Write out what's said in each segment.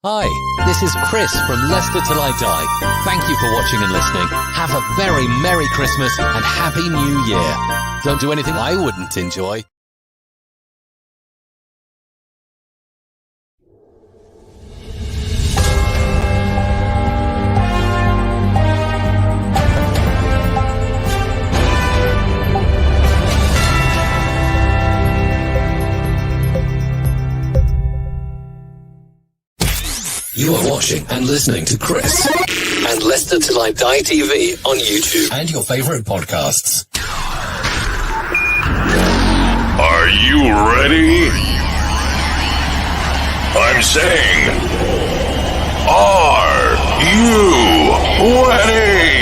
Hi, this is Chris from Leicester Till I Die. Thank you for watching and listening. Have a very Merry Christmas and Happy New Year. Don't do anything I wouldn't enjoy. You are watching and listening to Chris and Leicester Till I Die TV on YouTube and your favourite podcasts. Are you ready? I'm saying, are you ready?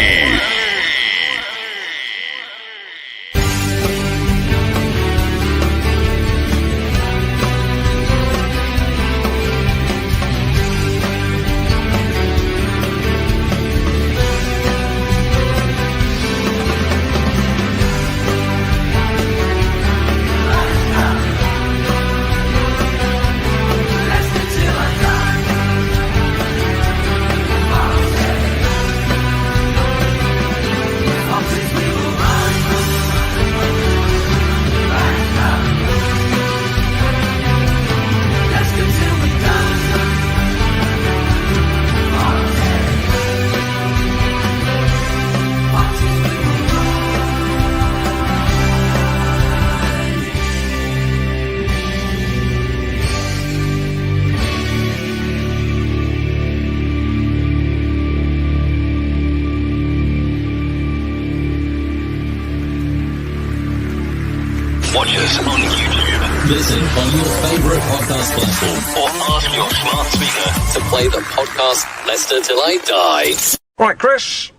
Watch us on YouTube. Listen on your favourite podcast platform Or ask your smart speaker to play the podcast Leicester Till I Die. Right, Chris.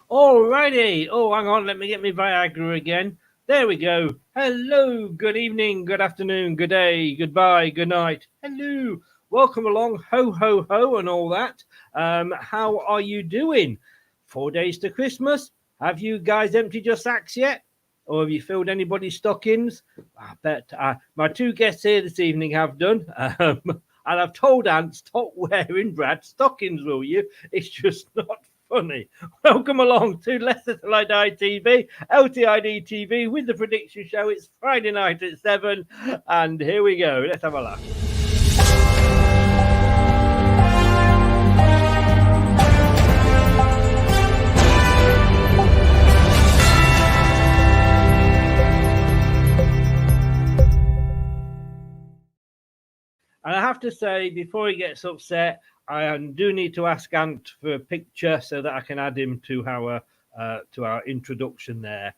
Alrighty. Oh, hang on. Let me get my Viagra again. There we go. Hello. Good evening. Good afternoon. Good day. Goodbye. Good night. Hello. Welcome along. Ho, ho, ho, and all that. How are you doing? 4 days to Christmas. Have you guys emptied your sacks yet? Or have you filled anybody's stockings? I bet my two guests here this evening have done. And I've told Ant, stop wearing Brad's stockings, will you? It's just not funny. Welcome along to Leicester Till I Die TV, LTID TV with the prediction show. It's Friday night at 7. And here we go. Let's have a laugh. And I have to say, before he gets upset, I do need to ask Ant for a picture so that I can add him to our introduction there.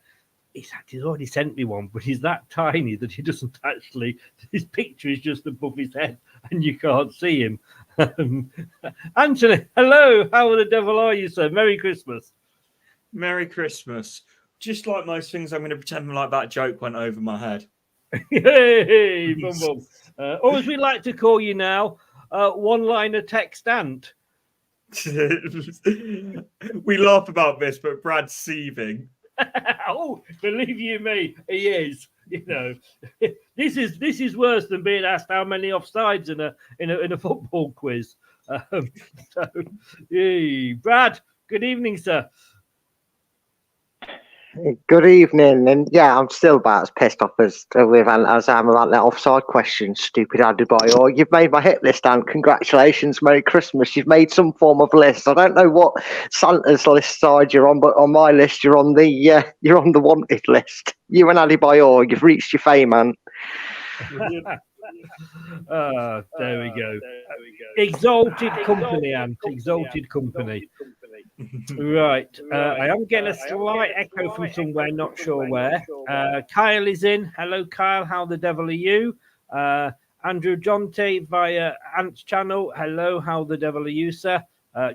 He's already sent me one, but he's that tiny that he doesn't actually, his picture is just above his head and you can't see him. Anthony, hello. How the devil are you, sir? Merry Christmas. Merry Christmas. Just like most things, I'm going to pretend like that joke went over my head. Hey, boom, boom. Or as we like to call you now, one-liner text Ant. We laugh about this, but Brad's seething. Oh, believe you me, he is. You know, this is worse than being asked how many offsides in a football quiz. Hey, Brad, good evening, sir. Good evening, and yeah, I'm still about as pissed off as I am about that offside question, stupid Adebayor. You've made my hit list, and congratulations, Merry Christmas. You've made some form of list. I don't know what Santa's list side you're on, but on my list, you're on the wanted list. You and Adebayor, you've reached your fame, man. There we go. Exalted company, Ant. Exalted company. Right. I am getting a slight echo from somewhere, not sure where. Kyle is in. Hello, Kyle. How the devil are you? Andrew Jonte via Ant's channel. Hello, how the devil are you, sir?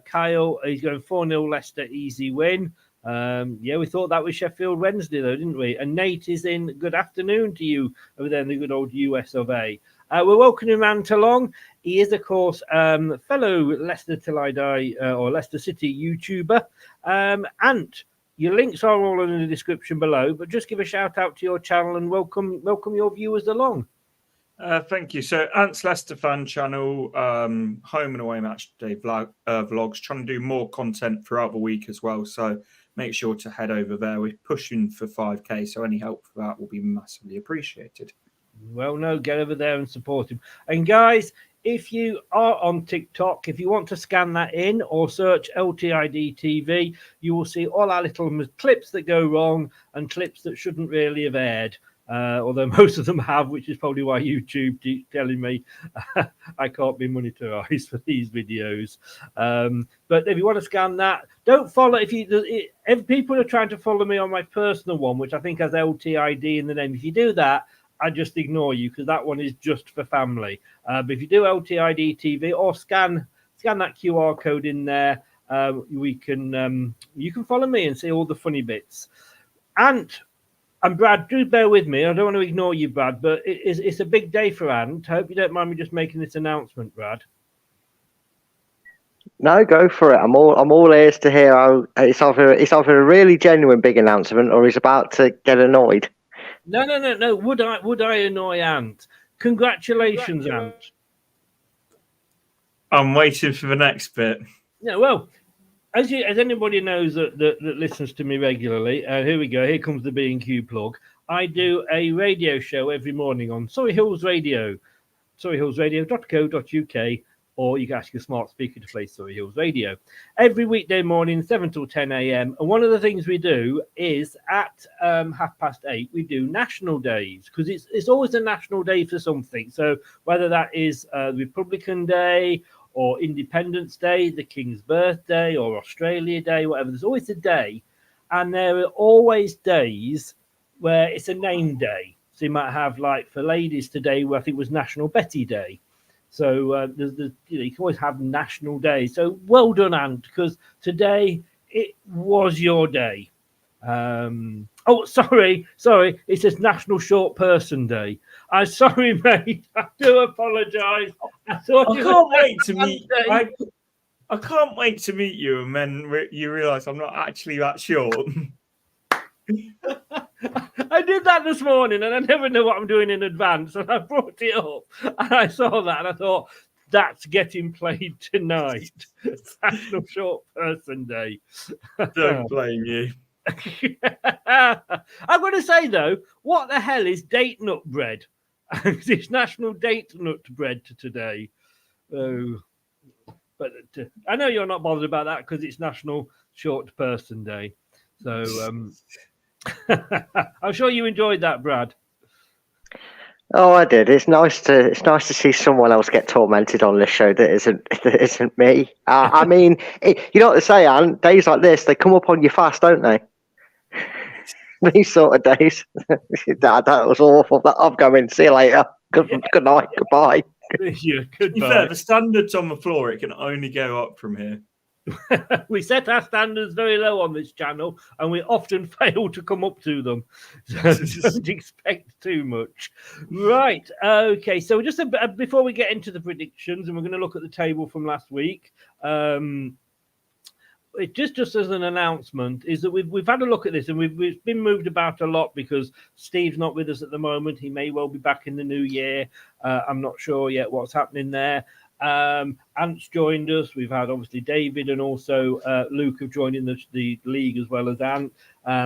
Kyle, he's going 4-0 Leicester, easy win. Yeah, we thought that was Sheffield Wednesday, though, didn't we? And Nate is in. Good afternoon to you over there in the good old US of A. We're welcoming Ant along. He is, of course, fellow Leicester Till I Die or Leicester City YouTuber. Ant, your links are all in the description below, but just give a shout out to your channel and welcome your viewers along. Thank you. So, Ant's Leicester fan channel, home and away match day vlogs, trying to do more content throughout the week as well. So, make sure to head over there. We're pushing for 5K, so any help for that will be massively appreciated. Well, no, get over there and support him. And guys, if you are on TikTok, if you want to scan that in or search LTID TV, you will see all our little clips that go wrong and clips that shouldn't really have aired. Although most of them have, which is probably why YouTube keeps telling me I can't be monetized for these videos. But if you want to scan that, don't follow. If people are trying to follow me on my personal one, which I think has LTID in the name, if you do that, I just ignore you because that one is just for family. But if you do LTID TV or scan that QR code in there, you can follow me and see all the funny bits. And Brad, do bear with me. I don't want to ignore you, Brad, but it's a big day for Ant. I hope you don't mind me just making this announcement, Brad. No, go for it. I'm all ears to hear how it's either a really genuine big announcement or he's about to get annoyed. No. Would I annoy Ant? Congratulations, Ant. I'm waiting for the next bit. Yeah, well, as anybody knows that listens to me regularly, here we go. Here comes the B&Q plug. I do a radio show every morning on Surrey Hills Radio, surreyhillsradio.co.uk, or you can ask your smart speaker to play Surrey Hills Radio. Every weekday morning, 7 till 10 a.m. And one of the things we do is at 8:30, we do national days, because it's always a national day for something. So whether that is Republican Day, or Independence Day, the King's birthday, or Australia Day, whatever. There's always a day, and there are always days where it's a name day. So you might have, like, for ladies today, where I think was National Betty Day. So you can always have national days. So well done, Ant, because today it was your day. Sorry, it says National Short Person Day. I'm sorry, mate. I do apologise. I can't wait to meet. I can't wait to meet you, and then you realise I'm not actually that short. I did that this morning, and I never know what I'm doing in advance. And I brought it up, and I saw that, and I thought, that's getting played tonight. National Short Person Day. Don't blame you. I'm going to say, though, what the hell is date nut bread? It's National Date Nut Bread today. But I know you're not bothered about that because it's National Short Person Day. So I'm sure you enjoyed that, Brad. Oh, I did. It's nice to see someone else get tormented on this show that isn't me. I mean, you know what they say, Anne? Days like this, they come up on you fast, don't they? These sort of days. that was awful. I'm going. See you later. Good night. Goodbye. Yeah, goodbye. Fair, the standards on the floor, it can only go up from here. We set our standards very low on this channel, and we often fail to come up to them. So don't expect too much. Right. Okay. So just before we get into the predictions, and we're going to look at the table from last week. It just as an announcement is that we've had a look at this, and we've been moved about a lot because Steve's not with us at the moment. He may well be back in the new year. I'm not sure yet what's happening there. Ant's joined us. We've had obviously David and also Luke have joined in the league as well as Ant.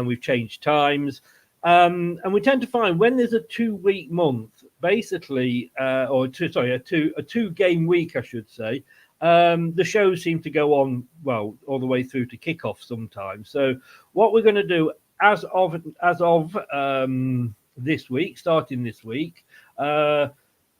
We've changed times. And we tend to find when there's a 2-week month, basically, a 2-game week, I should say, the shows seem to go on, well, all the way through to kickoff sometimes. So what we're going to do as of this week, starting this week,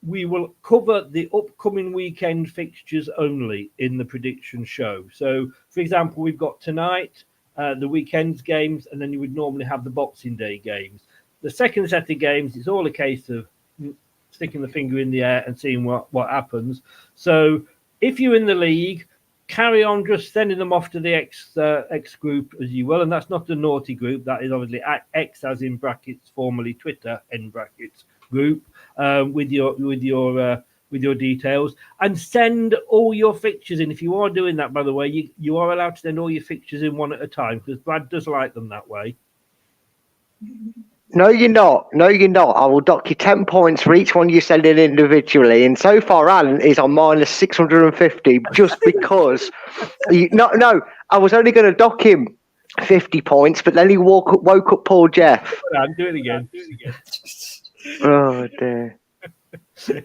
we will cover the upcoming weekend fixtures only in the prediction show. So, for example, we've got tonight, the weekend's games, and then you would normally have the Boxing Day games. The second set of games, it's all a case of sticking the finger in the air and seeing what happens. So if you're in the league, carry on just sending them off to the X group as you will. And that's not a naughty group. That is obviously X as in brackets, formerly Twitter, in brackets, group, with your details, and send all your fixtures in. If you are doing that, by the way, you are allowed to send all your fixtures in one at a time, because Brad does like them that way. No, you're not. No, you're not. I will dock you 10 points for each one you send in individually. And so far, Alan is on minus 650 just because. No, I was only going to dock him 50 points, but then he woke up poor Jeff. Do it again. Oh, dear.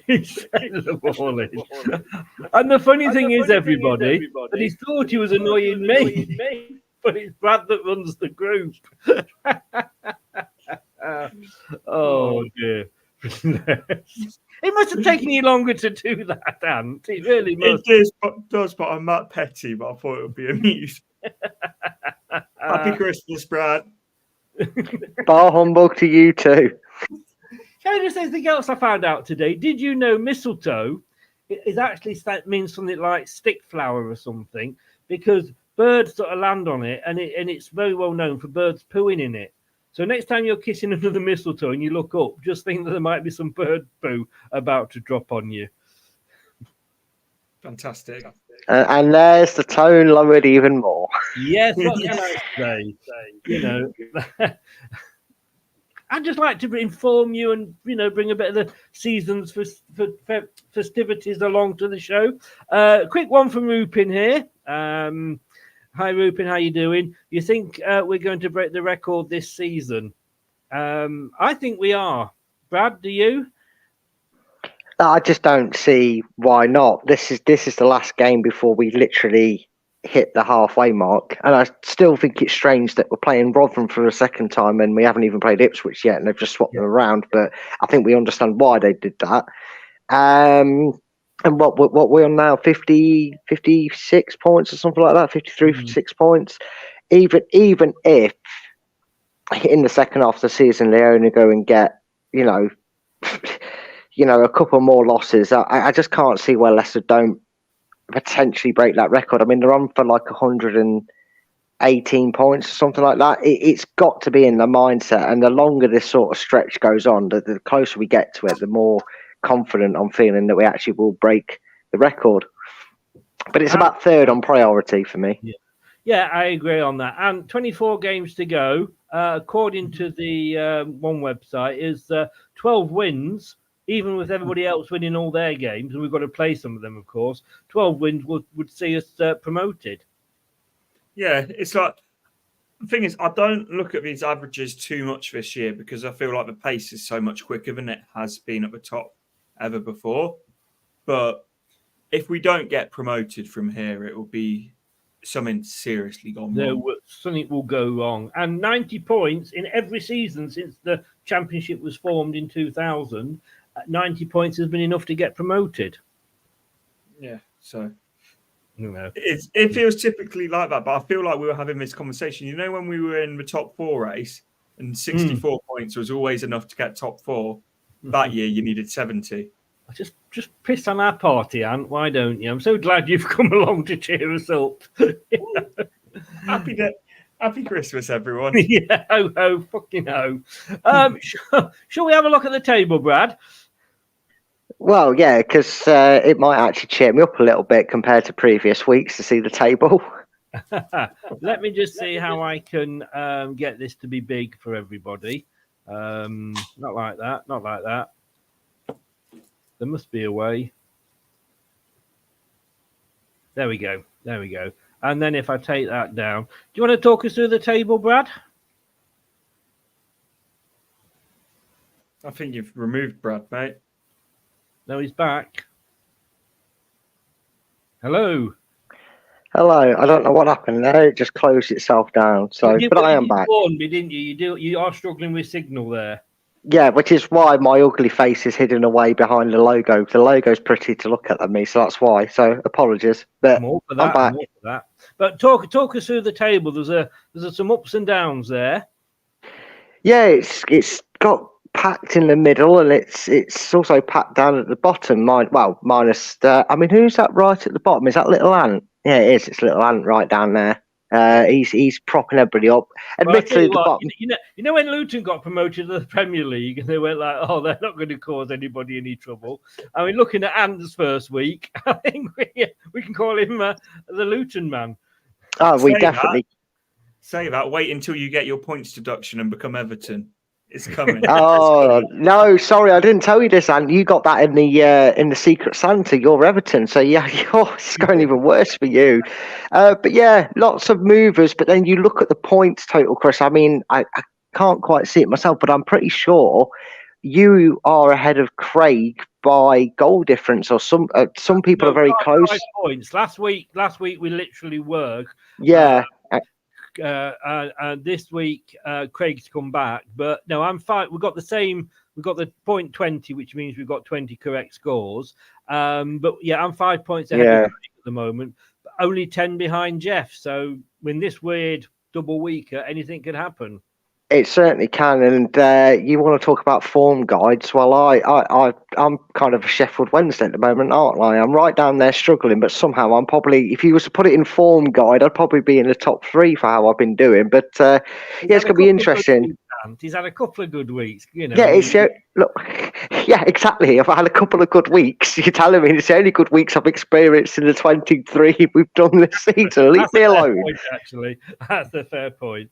He sent them all in. And the funny thing is, everybody, that he thought he was annoying me, but it's Brad that runs the group. Oh dear. It must have taken you longer to do that, Ant. It really must. It does, but I'm not petty, but I thought it would be amusing. Happy Christmas, Brad. Bar humbug to you too. Can I just say something else I found out today? Did you know mistletoe is actually means something like stick flower or something, because birds sort of land on it, and it's very well known for birds pooing in it. So next time you're kissing under the mistletoe and you look up, just think that there might be some bird poo about to drop on you. Fantastic. And there's the tone lowered even more. Yes, what can I say? You know, I'd just like to inform you and, bring a bit of the season's festivities along to the show. Quick one from Rupin here. Hi, Rupin. How you doing? You think we're going to break the record this season? I think we are. Brad, do you? I just don't see why not. This is the last game before we literally hit the halfway mark, and I still think it's strange that we're playing Rotherham for a second time and we haven't even played Ipswich yet, and they've just swapped them around. But I think we understand why they did that. And what we're on now, 56 points or something like that, 53, 56 points. Even if in the second half of the season they only go and get, a couple more losses, I just can't see why Leicester don't potentially break that record. I mean, they're on for like 118 points or something like that. It's got to be in the mindset, and the longer this sort of stretch goes on, the closer we get to it, the more confident I'm feeling that we actually will break the record. But it's about third on priority for me. Yeah, I agree on that. And 24 games to go, according to the one website, is 12 wins, even with everybody else winning all their games, and we've got to play some of them, of course. 12 wins would see us promoted. Yeah, it's like, the thing is, I don't look at these averages too much this year because I feel like the pace is so much quicker than it has been at the top ever before. But if we don't get promoted from here, it will be something seriously gone wrong. Something will go wrong. And 90 points in every season since the championship was formed in 2000, 90 points has been enough to get promoted. Yeah, so it feels typically like that, but I feel like we were having this conversation. When we were in the top four race and 64 points was always enough to get top four, that year you needed 70. Just piss on our party, Ant. Why don't you? I'm so glad you've come along to cheer us up. Happy Christmas, everyone. Yeah, ho, fucking ho. Shall we have a look at the table, Brad? Well, yeah, because it might actually cheer me up a little bit compared to previous weeks to see the table. Let me just see how I can get this to be big for everybody. Not like that. There must be a way. There we go. And then if I take that down, do you want to talk us through the table, Brad? I think you've removed Brad, mate. No, he's back. Hello. I don't know what happened there. It just closed itself down. So, but I am back. You warned me, didn't you? You are struggling with signal there. Yeah, which is why my ugly face is hidden away behind the logo. The logo's pretty to look at than me, so that's why. So apologies, but I'm back. But talk us through the table. There's some ups and downs there. Yeah, it's got packed in the middle, and it's also packed down at the bottom. Minus. Who's that right at the bottom? Is that Little Ant? Yeah, it is. It's Little Ant right down there. He's propping everybody up. Admittedly, the bottom. When Luton got promoted to the Premier League, and they went like, "Oh, they're not going to cause anybody any trouble." I mean, looking at Ant's first week, I think we can call him the Luton man. Oh, we definitely say that. Wait until you get your points deduction and become Everton. is coming. Oh no, sorry, I didn't tell you this, and you got that in the Secret Santa. You're Everton, so yeah, it's going even worse for you. But yeah, lots of movers. But then you look at the points total, Chris. I mean, I can't quite see it myself, but I'm pretty sure you are ahead of Craig by goal difference, or some people are very close. 5 points. Last week we literally were. Yeah. And this week, Craig's come back, but no, I'm fine. We've got the same. We've got the point 20, which means we've got 20 correct scores. But yeah, I'm 5 points ahead of Craig at the moment, but only 10 behind Jeff. So when this weird double weeker, anything could happen. It certainly can, and you want to talk about form guides? Well, I'm kind of a Sheffield Wednesday at the moment, aren't I? I'm right down there struggling, but somehow I'm probably, if you was to put it in form guide, I'd probably be in the top 3 for how I've been doing. But yeah, it's going to be interesting. He's had a couple of good weeks, you know. Yeah, it's look. Yeah, exactly. I've had a couple of good weeks. You're telling me it's the only good weeks I've experienced in the 23 we've done this season. Leave me alone. Actually, that's a fair point.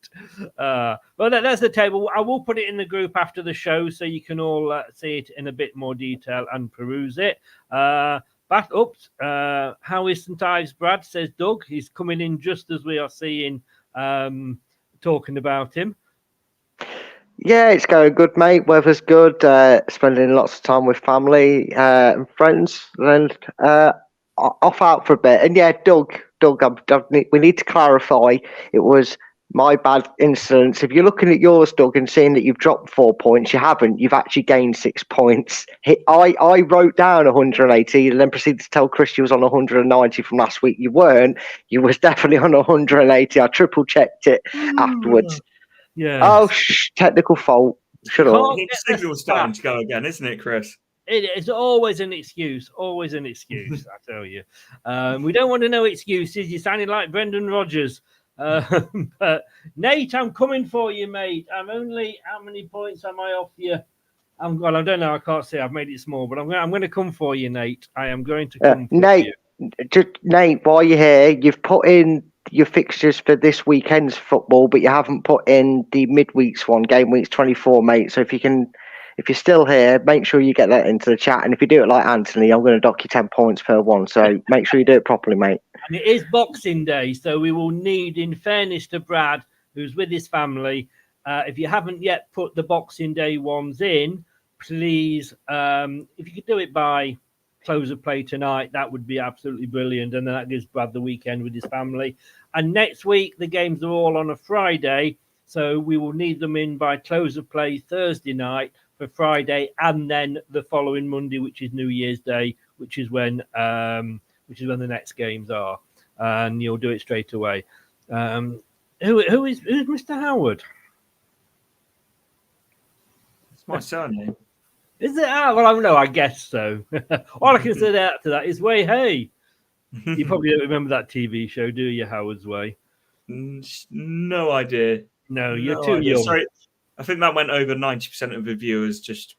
Well, that's the table. I will put it in the group after the show so you can all see it in a bit more detail and peruse it. Back up. How is St Ives, Brad? Says Doug. He's coming in just as we are seeing, talking about him. Yeah, it's going good, mate. Weather's good. Spending lots of time with family and friends, and off out for a bit. And yeah, Doug, we need to clarify. It was my bad incidents. If you're looking at yours, Doug, and seeing that you've dropped 4 points, you haven't. You've actually gained 6 points. I wrote down 180 and then proceeded to tell Chris you was on 190 from last week. You weren't. You was definitely on 180. I triple checked it afterwards. Yeah. Oh, technical fault. Should have. The signal's starting to go again, isn't it, Chris? It's always an excuse. Always an excuse, I tell you. We don't want to know excuses. You're sounding like Brendan Rodgers. But Nate, I'm coming for you, mate. I'm only, how many points am I off you? I don't know. I can't see. I've made it small, but I'm going to come for you, Nate. I am going to come for Nate, you. Nate, while you're here, you've put in your fixtures for this weekend's football, but you haven't put in the midweeks one, game weeks 24, mate. So if you're still here, make sure you get that into the chat. And if you do it like Anthony, I'm going to dock you 10 points per one. So make sure you do it properly, mate. And it is Boxing Day, so we will need, in fairness to Brad, who's with his family, if you haven't yet put the Boxing Day ones in, please, if you could do it by close of play tonight, that would be absolutely brilliant. And then that gives Brad the weekend with his family. And next week, the games are all on a Friday, so we will need them in by close of play Thursday night for Friday, and then the following Monday, which is New Year's Day, which is when the next games are, and you'll do it straight away. Who's Mr. Howard? It's my surname. Is it? Well, I don't know. I guess so. All I can say after that is "Way Hey." You probably don't remember that TV show, do you? Howard's Way. No idea. No, you're too young. Sorry, I think that went over 90% of the viewers. Just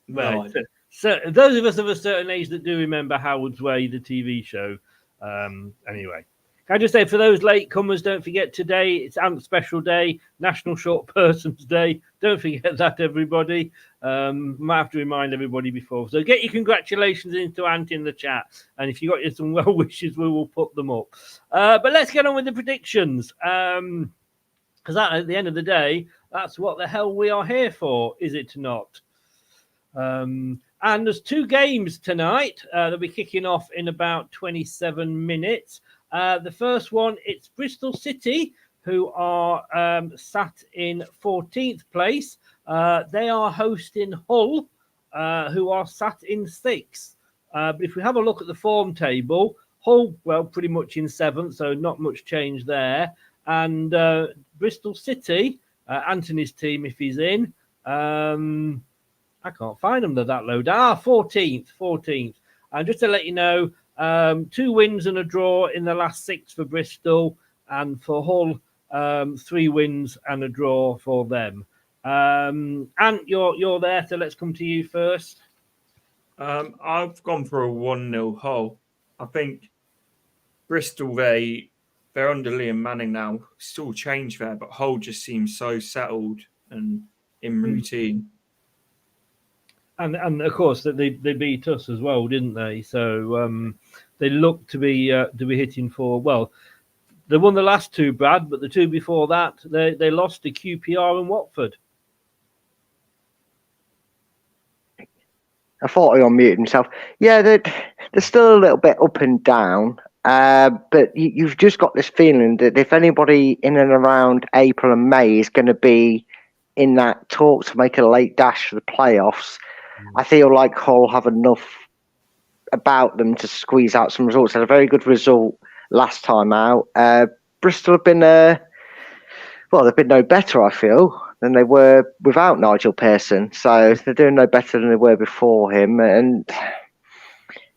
right. So those of us of a certain age that do remember Howard's Way, the TV show. Anyway. Can I just say, for those latecomers, don't forget today, it's Ant's special day, National Short Persons Day. Don't forget that, everybody. Might have to remind everybody before. So get your congratulations into Ant in the chat. And if you got some well wishes, we will put them up. But let's get on with the predictions. Because at the end of the day, that's what the hell we are here for, is it not? And there's 2 games tonight. They'll be kicking off in about 27 minutes. The first one, it's Bristol City, who are sat in 14th place. They are hosting Hull, who are sat in 6th. But if we have a look at the form table, Hull, well, pretty much in 7th, so not much change there. And Bristol City, Anthony's team, if he's in, I can't find them. They're that low down. 14th. And just to let you know, 2 wins and a draw in the last 6 for Bristol, and for Hull, 3 wins and a draw for them. And you're there, so let's come to you first. I've gone for a 1-0 Hull. I think Bristol, they're under Liam Manning now. Still change there, but Hull just seems so settled and in routine. And of course that they beat us as well, didn't they? So they look to be hitting for, well, they won the last two, Brad, but the two before that they lost to QPR and Watford. I thought he unmuted himself. Yeah, they're still a little bit up and down, but you've just got this feeling that if anybody in and around April and May is going to be in that talk to make a late dash for the playoffs, I feel like Hull have enough about them to squeeze out some results. Had a very good result last time out. Bristol have been, they've been no better, I feel, than they were without Nigel Pearson. So they're doing no better than they were before him. And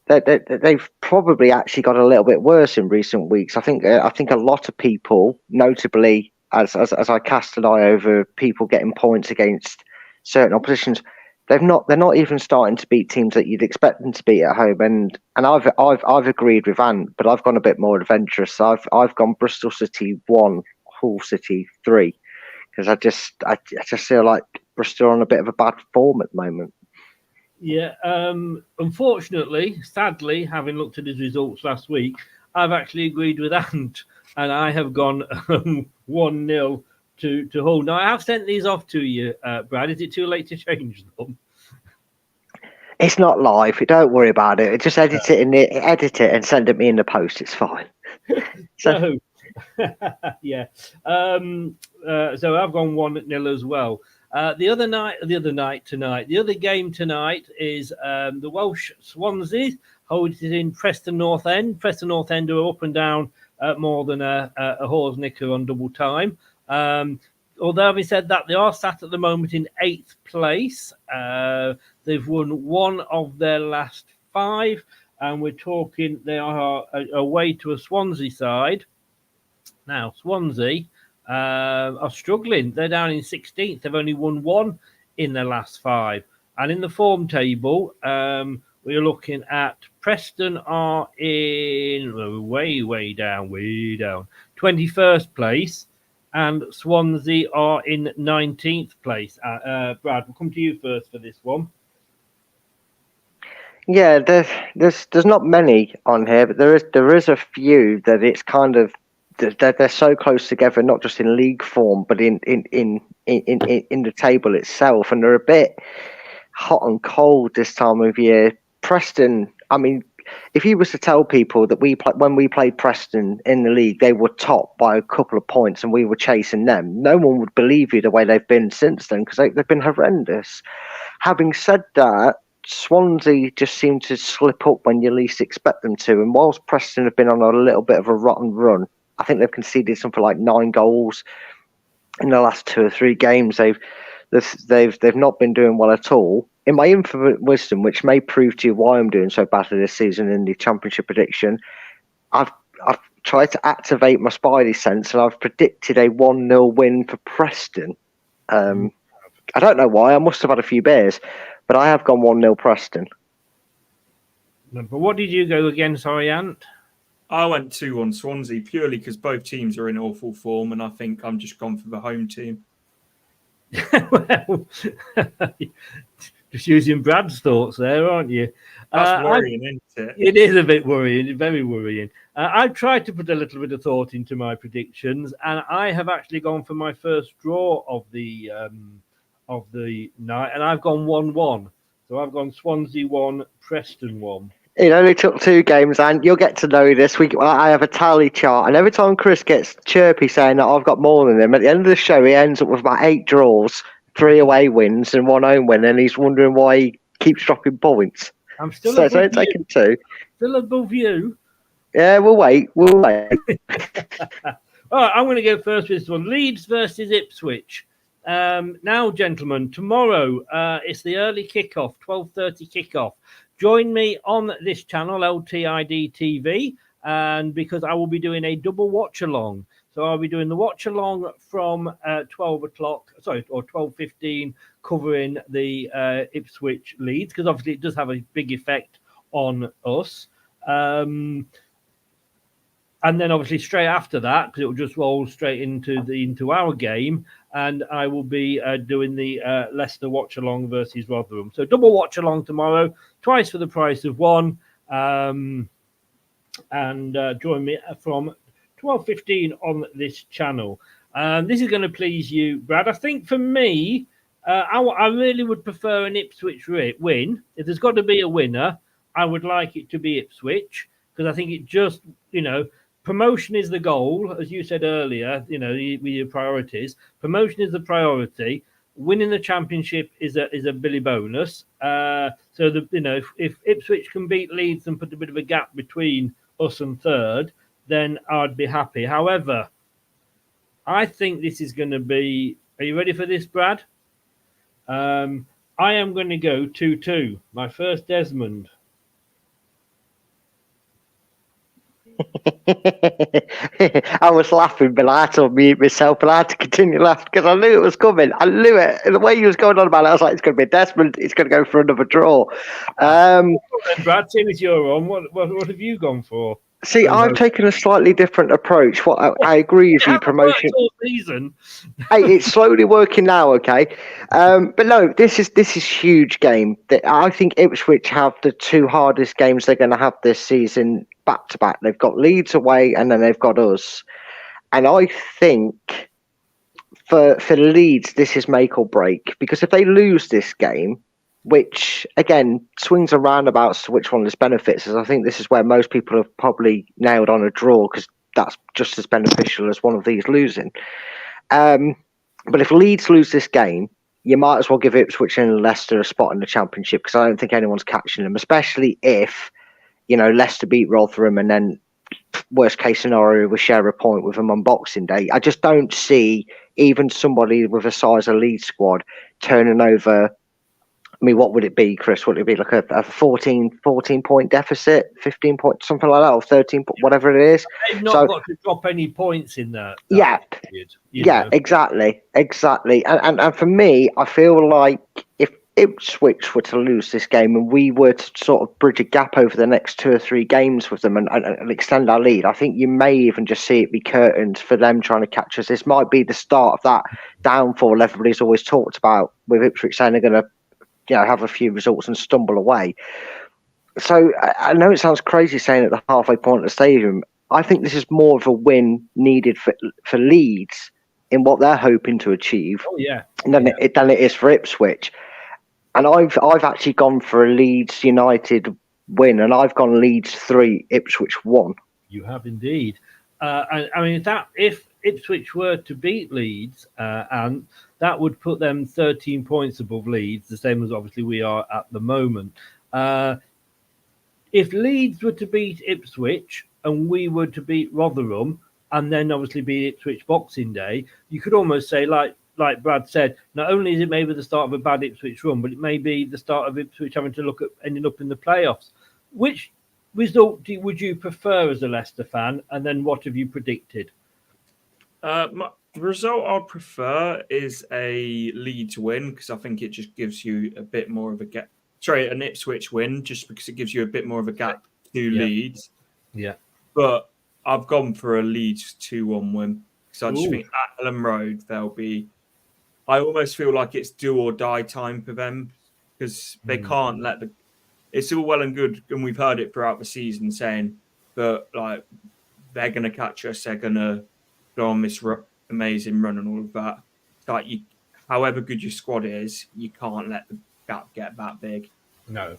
they've probably actually got a little bit worse in recent weeks. I think a lot of people, notably as I cast an eye over people getting points against certain oppositions, they're not even starting to beat teams that you'd expect them to beat at home. And I've agreed with Ant, but I've gone a bit more adventurous. I've gone Bristol City 1, Hull City 3, because I just feel like Bristol are on a bit of a bad form at the moment. Yeah, unfortunately, sadly, having looked at his results last week, I've actually agreed with Ant, and I have gone 1-0 to Hull. Now, I have sent these off to you, Brad. Is it too late to change them? It's not live. Don't worry about it. Just edit it and send it me in the post. It's fine. So yeah. So I've gone 1-0 as well. The other game tonight is the Welsh Swansea holds it in Preston North End. Preston North End are up and down more than a horse knicker on double time. Although having said that, they are sat at the moment in 8th place. They've won one of their last 5, and we're talking they are away to a Swansea side. Now, Swansea are struggling. They're down in 16th. They've only won 1 in their last 5. And in the form table, we're looking at Preston are in way down, 21st place. And Swansea are in 19th place. Brad, we'll come to you first for this one. Yeah, there's not many on here, but there is a few that it's kind of they're so close together, not just in league form, but in the table itself, and they're a bit hot and cold this time of year. Preston, I mean, if you was to tell people that when we played Preston in the league, they were top by a couple of points and we were chasing them, no one would believe you the way they've been since then, because they've been horrendous. Having said that, Swansea just seem to slip up when you least expect them to. And whilst Preston have been on a little bit of a rotten run, I think they've conceded something like 9 goals in the last 2 or 3 games. They've not been doing well at all. In my infinite wisdom, which may prove to you why I'm doing so badly this season in the championship prediction, I've tried to activate my spidey sense and I've predicted a 1-0 win for Preston. I don't know why. I must have had a few beers, but I have gone 1-0 Preston. But what did you go again? Sorry, Ant? I went 2-1 Swansea purely because both teams are in awful form, and I think I'm just gone for the home team. Well, just using Brad's thoughts there, aren't you? That's worrying, isn't it? It is a bit worrying, very worrying. I've tried to put a little bit of thought into my predictions, and I have actually gone for my first draw of the night, and I've gone 1-1. So I've gone Swansea 1, Preston 1. It only took 2 games, and you'll get to know this. I have a tally chart, and every time Chris gets chirpy saying that I've got more than him, at the end of the show, he ends up with about 8 draws, 3 away wins, and 1 home win, and he's wondering why he keeps dropping points. I'm still so above it's only taken 2. Still above you. Yeah, we'll wait. All right, I'm going to go first with this one. Leeds versus Ipswich. Now, gentlemen, tomorrow it's the early kickoff, 12:30 kickoff. Join me on this channel, LTID TV, and because I will be doing a double watch along. So I'll be doing the watch along from 12:15, covering the Ipswich Leeds, because obviously it does have a big effect on us. And And then obviously straight after that, because it will just roll straight into our game, and I will be doing the Leicester watch along versus Rotherham. So double watch along tomorrow, twice for the price of one. And join me from 12:15 on this channel. This is going to please you, Brad. I think for me, I really would prefer an Ipswich win. If there's got to be a winner, I would like it to be Ipswich, because I think it just, promotion is the goal, as you said earlier, with your priorities. Promotion is the priority. Winning the championship is a Billy bonus. If Ipswich can beat Leeds and put a bit of a gap between us and third, then I'd be happy. However, I think this is going to be... Are you ready for this, Brad? I am going to go 2-2. My first Desmond. I was laughing, but I had to mute myself, and I had to continue laughing because I knew it was coming. I knew it. And the way he was going on about it, I was like, it's going to be Desmond. It's going to go for another draw. Brad, seeing as you're on, what have you gone for? See, I've taken a slightly different approach. I agree with you, promotion. Hey, it's slowly working now, okay? But no, this is huge game. I think Ipswich have the two hardest games they're going to have this season back to back. They've got Leeds away, and then they've got us. And I think for Leeds, this is make or break, because if they lose this game, which, again, swings and roundabouts to which one this benefits, as I think this is where most people have probably nailed on a draw, because that's just as beneficial as one of these losing. But if Leeds lose this game, you might as well give Ipswich and Leicester a spot in the Championship, because I don't think anyone's catching them, especially if, Leicester beat Rotherham and then, worst case scenario, we share a point with them on Boxing Day. I just don't see even somebody with a size of Leeds squad turning over... I mean, what would it be, Chris? Would it be like a 14 point deficit, 15 point, something like that, or 13, whatever it is? They've not got to drop any points in that. Yeah, exactly. And for me, I feel like if Ipswich were to lose this game and we were to sort of bridge a gap over the next 2 or 3 games with them and extend our lead, I think you may even just see it be curtains for them trying to catch us. This might be the start of that downfall everybody's always talked about, with Ipswich saying they're going to have a few results and stumble away. So I know it sounds crazy saying at the halfway point of the stadium. I think this is more of a win needed for Leeds in what they're hoping to achieve than it is for Ipswich. And I've actually gone for a Leeds United win, and I've gone Leeds 3, Ipswich 1. You have indeed. I mean, if Ipswich were to beat Leeds, and that would put them 13 points above Leeds, the same as obviously we are at the moment. If Leeds were to beat Ipswich and we were to beat Rotherham, and then obviously beat Ipswich Boxing Day, you could almost say, like Brad said, not only is it maybe the start of a bad Ipswich run, but it may be the start of Ipswich having to look at ending up in the playoffs. Which result would you prefer as a Leicester fan? And then what have you predicted? The result I'd prefer is a Leeds win, because I think it just gives you a bit more of a gap. Sorry, an Ipswich win, just because it gives you a bit more of a gap to Leeds. Yeah. But I've gone for a Leeds 2-1 win, because I just think at Ellen Road, they'll be... I almost feel like it's do or die time for them, because they can't let the... It's all well and good, and we've heard it throughout the season saying that they're going to catch us, they're going to go on this amazing run and all of that. Like, however good your squad is, you can't let the gap get that big. No.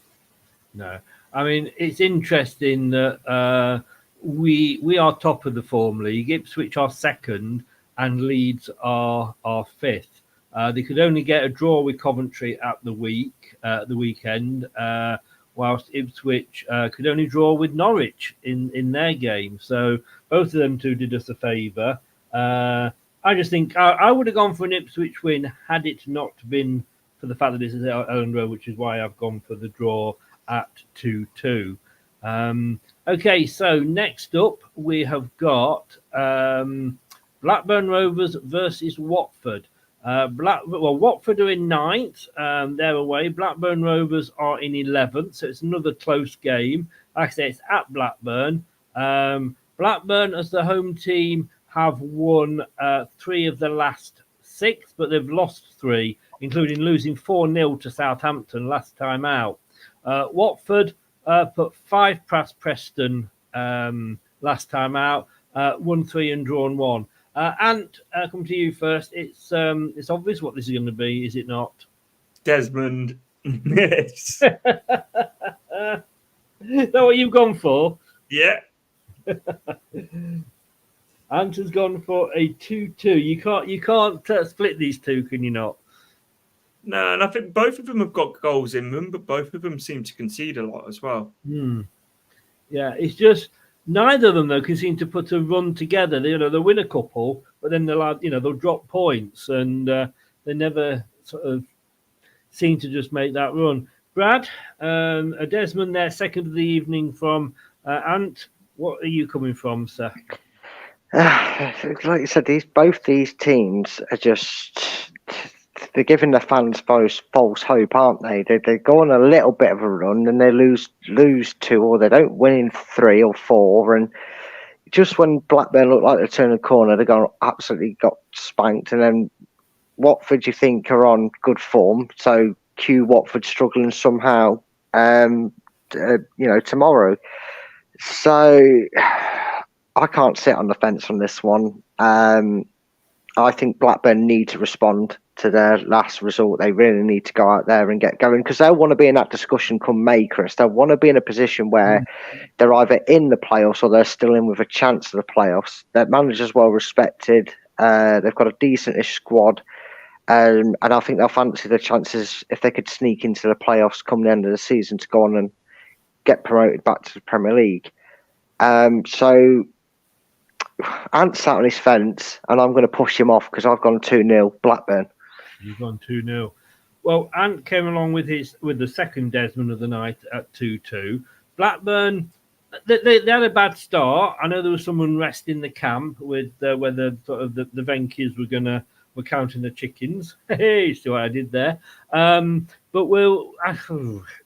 I mean, it's interesting that we are top of the form league. Ipswich are second, and Leeds are fifth. They could only get a draw with Coventry at the weekend, whilst Ipswich could only draw with Norwich in their game. So both of them two did us a favour. I just think I would have gone for an Ipswich win had it not been for the fact that this is Ellen Road, which is why I've gone for the draw at 2-2. Okay, so next up we have got Blackburn Rovers versus Watford. Watford are in 9th. They're away. Blackburn Rovers are in 11th, so it's another close game. Like I say, it's at Blackburn. Blackburn, as the home team, have won 3 of the last 6, but they've lost 3, including losing 4-0 to Southampton last time out. Watford put 5 past Preston last time out, won 3 and drawn 1. Ant, come to you first. It's obvious what this is going to be, is it not? Desmond. Yes. Is that what you've gone for? Yeah. Ant has gone for a 2-2. You can't split these two, can you not? No, and I think both of them have got goals in them, but both of them seem to concede a lot as well. Yeah, it's just neither of them though can seem to put a run together. They'll win a couple, but then they'll drop points, and they never sort of seem to just make that run. Brad, a Desmond there, second of the evening from Ant. What are you coming from, sir? Like you said, both these teams are they're giving the fans false hope, aren't they? They go on a little bit of a run and they lose 2, or they don't win in 3 or 4, and just when Blackburn look like they turn a corner, they absolutely got spanked. And then Watford, you think, are on good form, so Watford struggling somehow, tomorrow. So I can't sit on the fence on this one. I think Blackburn need to respond to their last result. They really need to go out there and get going, because they'll want to be in that discussion come May, Chris. They'll want to be in a position where they're either in the playoffs or they're still in with a chance of the playoffs. Their manager's well respected. They've got a decent-ish squad. And I think they'll fancy the chances if they could sneak into the playoffs come the end of the season to go on and get promoted back to the Premier League. So Ant's sat on his fence, and I'm going to push him off because I've gone 2-0 Blackburn. You've gone 2-0. Well, Ant came along with the second Desmond of the night at 2-2. Blackburn, they had a bad start. I know there was some unrest in the camp with whether sort of the Venkies were counting the chickens. Hey, see what I did there. But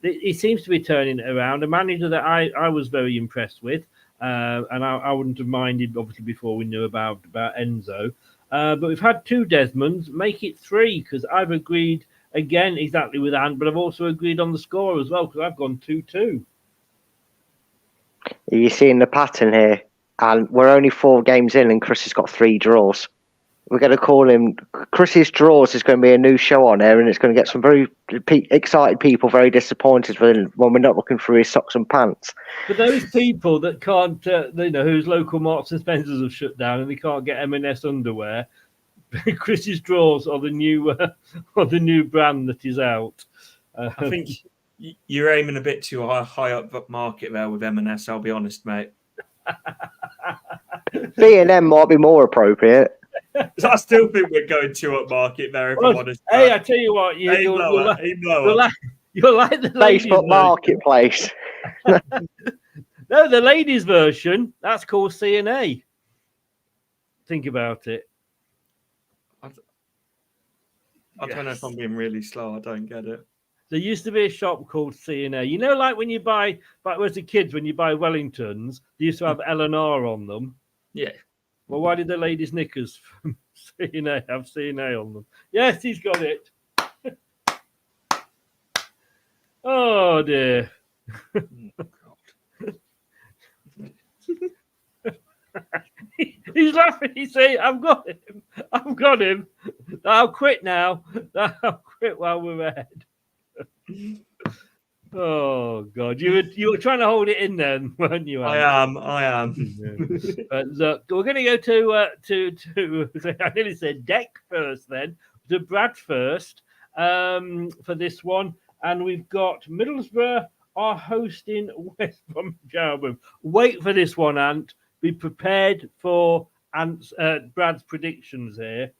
it seems to be turning it around. A manager that I was very impressed with. And I wouldn't have minded, obviously, before we knew about Enzo. But we've had 2 Desmonds, make it 3, because I've agreed, again, exactly with Ant, but I've also agreed on the score as well, because I've gone 2-2. Are you seeing the pattern here? And we're only 4 games in, and Chris has got 3 draws. We're going to call him Chris's Draws. Is going to be a new show on here, and it's going to get some very excited people very disappointed when we're not looking through his socks and pants. For those people that can't, whose local Marks and Spencers have shut down and they can't get M&S underwear, Chris's Draws are the new brand that is out. I think you're aiming a bit too high up market there with M&S. I'll be honest, mate. B&M might be more appropriate. I still think we're going too up market there, if I'm honest. Hey, I tell you what, you're like the Facebook Marketplace. No, the ladies' version, that's called C&A. Think about it. I don't know if I'm being really slow. I don't get it. There used to be a shop called C&A. You know, like when you buy, back as a kid, when you buy Wellingtons, they used to have L&R on them. Yeah. Well, why did the ladies' knickers from C&A have C&A on them? Yes, he's got it. Oh, dear. He's laughing. He's saying, I've got him. I'll quit now. I'll quit while we're ahead. Oh God, you were trying to hold it in then, weren't you? Alan? I am. But look, we're going to go to I nearly said Deck first, then to Brad first for this one, and we've got Middlesbrough are hosting West Bromwich Albion. Wait for this one, Ant. Be prepared for Brad's predictions here.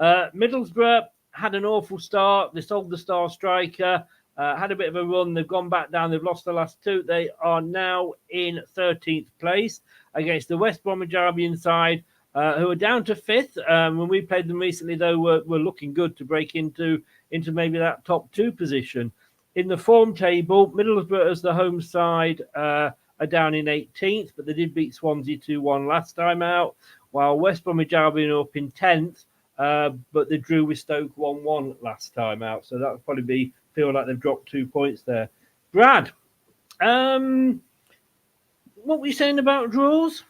Middlesbrough had an awful start. They sold the star striker. Had a bit of a run. They've gone back down. They've lost the last 2. They are now in 13th place against the West Bromwich Albion side, who are down to 5th. When we played them recently, though, were looking good to break into maybe that top 2 position. In the form table, Middlesbrough as the home side are are down in 18th, but they did beat Swansea 2-1 last time out, while West Bromwich Albion are up in 10th, but they drew with Stoke 1-1 last time out. So that would probably feel like they've dropped 2 points there. Brad, what were you saying about draws?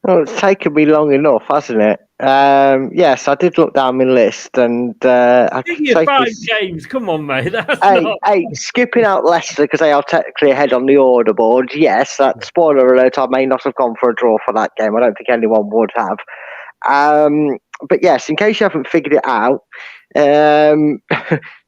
Well, it's taken me long enough, hasn't it? Yes, I did look down my list, and I Give you 5 games. Come on, mate. That's not... skipping out Leicester because they are technically ahead on the order board. Yes, that spoiler alert. I may not have gone for a draw for that game. I don't think anyone would have. But yes, in case you haven't figured it out,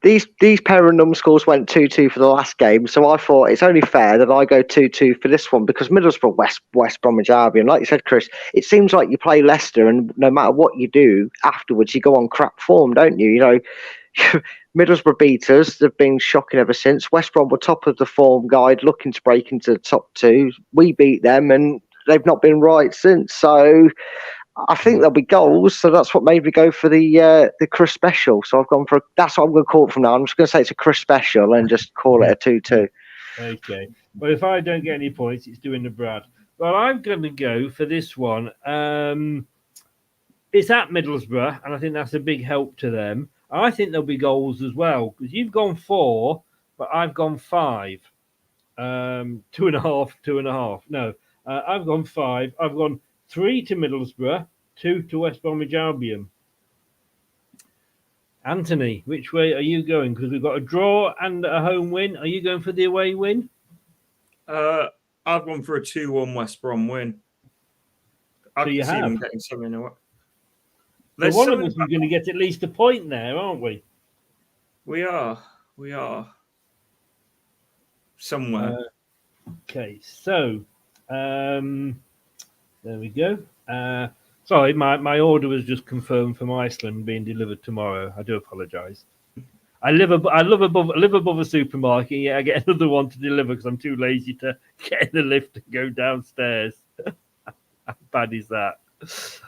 these pair of numbskulls went 2-2 for the last game, so I thought it's only fair that I go 2-2 for this one, because Middlesbrough West Bromwich Albion, like you said, Chris, it seems like you play Leicester and no matter what you do afterwards, you go on crap form, don't you? You know, Middlesbrough beat us. They've been shocking ever since. West Brom were top of the form guide, looking to break into the top 2. We beat them and they've not been right since, so I think there'll be goals, so that's what made me go for the Chris special. So I've gone for that's what I'm going to call it from now. I'm just going to say it's a Chris special and just call it a 2-2. Okay. Well, if I don't get any points, it's doing the Brad. Well, I'm going to go for this one. It's at Middlesbrough, and I think that's a big help to them. I think there'll be goals as well, because you've gone 4, but I've gone 5. 2.5, 2.5. No, I've gone 5. I've gone 3 to Middlesbrough, 2 to West Bromwich Albion. Anthony, which way are you going? Because we've got a draw and a home win. Are you going for the away win? I've gone for a 2-1 West Brom win. I can see them getting something away. So one of us is going to get at least a point there, aren't we? We are. Somewhere. Okay, so there we go. Sorry, my order was just confirmed from Iceland being delivered tomorrow. I do apologise. I live above a supermarket. Yeah, I get another one to deliver because I'm too lazy to get in the lift and go downstairs. How bad is that?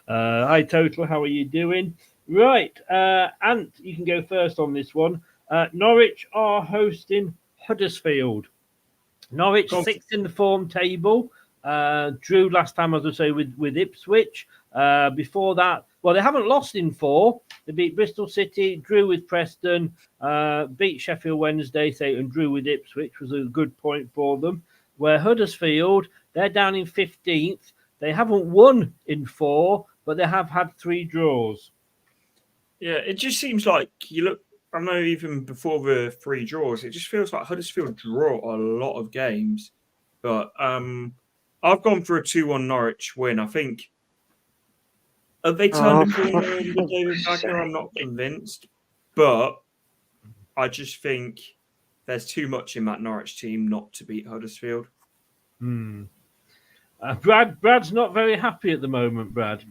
Hi, Total. How are you doing? Right, Ant, you can go first on this one. Norwich are hosting Huddersfield. Norwich 6th in the form table. Drew last time, as I say, with Ipswich. Before that, well, they haven't lost in 4. They beat Bristol City, drew with Preston, beat Sheffield Wednesday, and drew with Ipswich, was a good point for them. Where Huddersfield, they're down in 15th. They haven't won in 4, but they have had 3 draws. Yeah, it just seems like you look. I know even before the 3 draws, it just feels like Huddersfield draw a lot of games. But I've gone for a 2-1 Norwich win. I think. Have they turned the corner under David Wagner? I'm not convinced. But I just think there's too much in that Norwich team not to beat Huddersfield. Brad's not very happy at the moment, Brad.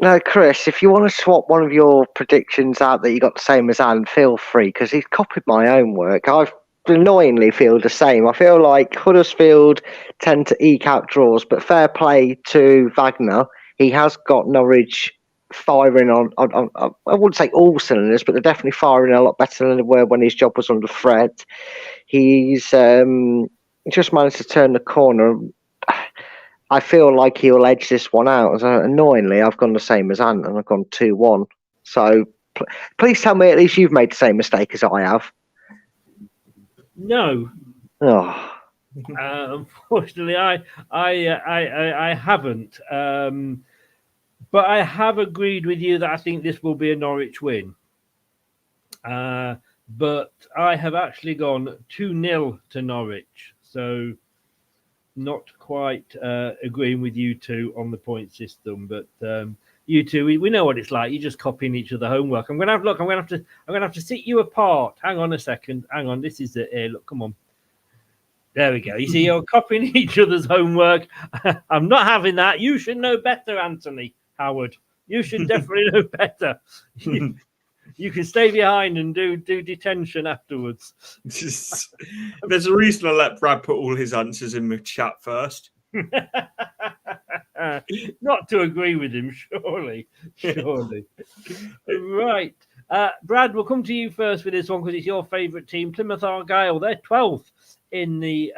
No, Chris, if you want to swap one of your predictions out that you got the same as Anne, feel free, because he's copied my own work. I annoyingly feel the same. I feel like Huddersfield tend to eke out draws, but fair play to Wagner. He has got Norwich firing on I wouldn't say all cylinders, but they're definitely firing a lot better than they were when his job was under threat. He's just managed to turn the corner. I feel like he'll edge this one out. So annoyingly, I've gone the same as Ant, and I've gone 2-1. So please tell me at least you've made the same mistake as I have. No. Oh. Unfortunately, I haven't. But I have agreed with you that I think this will be a Norwich win. But I have actually gone 2-0 to Norwich. So not quite agreeing with you two on the point system, but you two, we know what it's like. You're just copying each other's homework. I'm gonna have to sit you apart. Hang on a second. Hang on. This is it here. Look, come on. There we go. You see, you're copying each other's homework. I'm not having that. You should know better, Anthony Howard. You should definitely know better. You can stay behind and do detention afterwards. There's a reason I let Brad put all his answers in the chat first. Not to agree with him, surely. Right. Brad, we'll come to you first with this one because it's your favourite team. Plymouth Argyle, they're 12th in the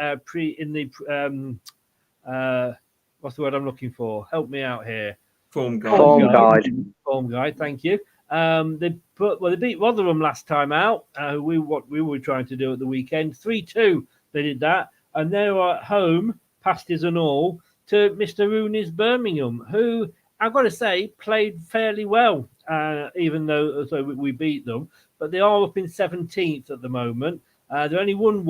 what's the word I'm looking for? Help me out here. Form guide. Form guide. Thank you. They beat Rotherham last time out. What we were trying to do at the weekend, 3-2. They did that, and they were at home, pasties and all, to Mr. Rooney's Birmingham, who I've got to say played fairly well, even though we beat them. But they are up in 17th at the moment. They only won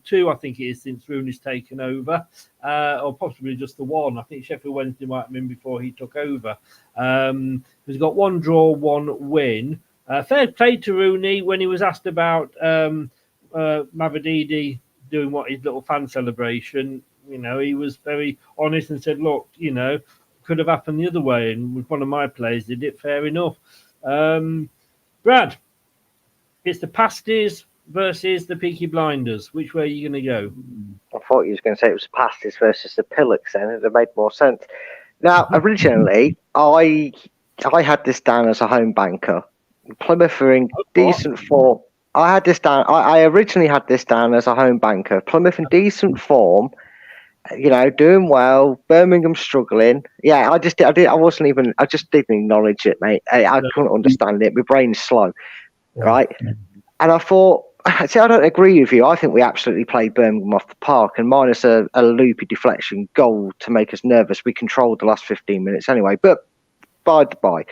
2, I think it is, since Rooney's taken over, or possibly just the 1. I think Sheffield Wednesday might have been before he took over. He's got 1 draw, 1 win. Fair play to Rooney when he was asked about Mavadidi doing his little fan celebration. You know, he was very honest and said, look, you know, could have happened the other way, and with one of my players did it, fair enough. Brad, it's the pasties versus the Peaky Blinders. Which way are you going to go? I thought you was going to say it was the pasties versus the Pillocks, then it made more sense. Now, originally, I had this down as a home banker. Plymouth are in decent form. I originally had this down as a home banker. Plymouth in decent form, you know, doing well. Birmingham struggling. Yeah, I just didn't acknowledge it, mate. I couldn't understand it. My brain's slow, right? And I thought, see, I don't agree with you. I think we absolutely played Birmingham off the park, and minus a loopy deflection goal to make us nervous. We controlled the last 15 minutes anyway. But by the by,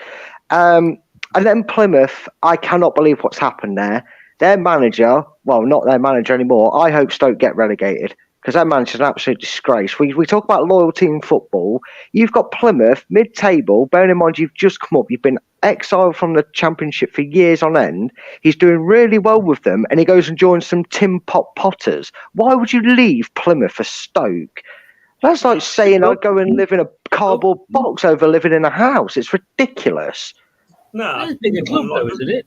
and then Plymouth, I cannot believe what's happened there. Their manager, well, not their manager anymore. I hope Stoke get relegated, because that manager's an absolute disgrace. We talk about loyalty in football. You've got Plymouth, mid-table. Bearing in mind, you've just come up. You've been exiled from the Championship for years on end. He's doing really well with them, and he goes and joins some Tim Pot Potters. Why would you leave Plymouth for Stoke? That's like saying I'd go and live in a cardboard box over living in a house. It's ridiculous. No, It's a bigger club, though, isn't it?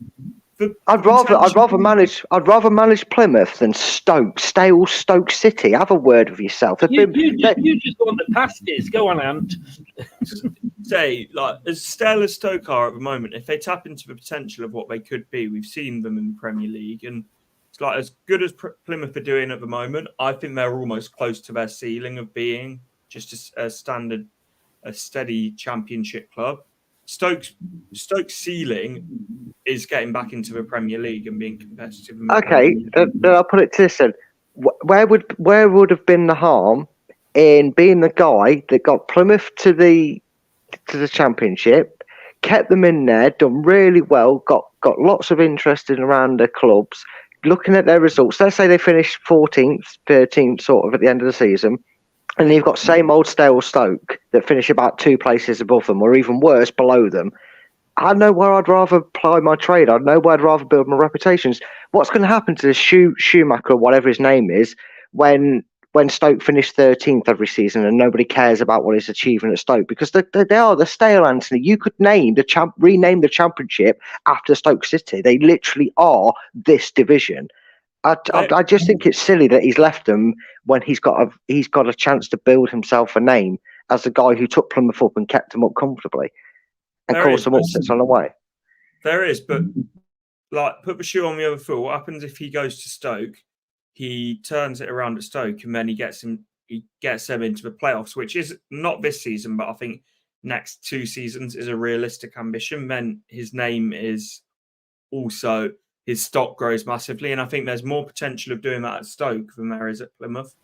I'd rather manage Plymouth than Stoke, stale Stoke City. Have a word with yourself. You just want the pasties. Go on, Ant. Say, like, as stale as Stoke are at the moment, if they tap into the potential of what they could be, we've seen them in the Premier League, and it's like as good as Plymouth are doing at the moment. I think they're almost close to their ceiling of being just a steady Championship club. Stoke's ceiling is getting back into the Premier League and being competitive. Okay, then I'll put it to this then. Where would have been the harm in being the guy that got Plymouth to the Championship, kept them in there, done really well, got lots of interest in around the clubs, looking at their results. Let's say they finished 14th, 13th sort of at the end of the season. And you've got same old stale Stoke that finish about 2 places above them, or even worse, below them. I know where I'd rather ply my trade. I know where I'd rather build my reputations. What's going to happen to this Schumacher, whatever his name is, when Stoke finish 13th every season and nobody cares about what he's achieving at Stoke? Because they're stale, Anthony. You could rename the Championship after Stoke City. They literally are this division. I just think it's silly that he's left them when he's got a chance to build himself a name as the guy who took Plymouth up and kept them up comfortably and caused some upsets on the way. There is, but like put the shoe on the other foot. What happens if he goes to Stoke? He turns it around at Stoke, and then he gets them into the playoffs, which is not this season, but I think next 2 seasons is a realistic ambition. Then his name is also. His stock grows massively, and I think there's more potential of doing that at Stoke than there is at Plymouth.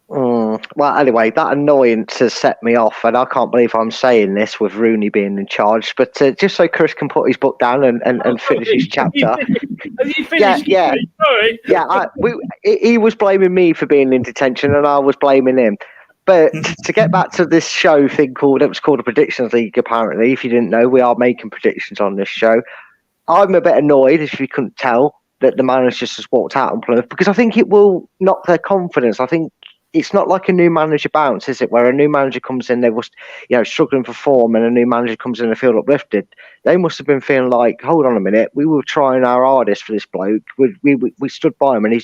Well, anyway, that annoyance has set me off, and I can't believe I'm saying this with Rooney being in charge. But just so Chris can put his book down and finish his chapter. Have you finished? Yeah. Sorry. Yeah, he was blaming me for being in detention, and I was blaming him. But to get back to this show thing it was called a Predictions League, apparently. If you didn't know, we are making predictions on this show. I'm a bit annoyed, if you couldn't tell, that the manager just walked out on Plymouth, because I think it will knock their confidence. I think it's not like a new manager bounce, is it? Where a new manager comes in, they were, struggling for form, and a new manager comes in and feel uplifted. They must have been feeling like, hold on a minute, we were trying our hardest for this bloke. We stood by him, and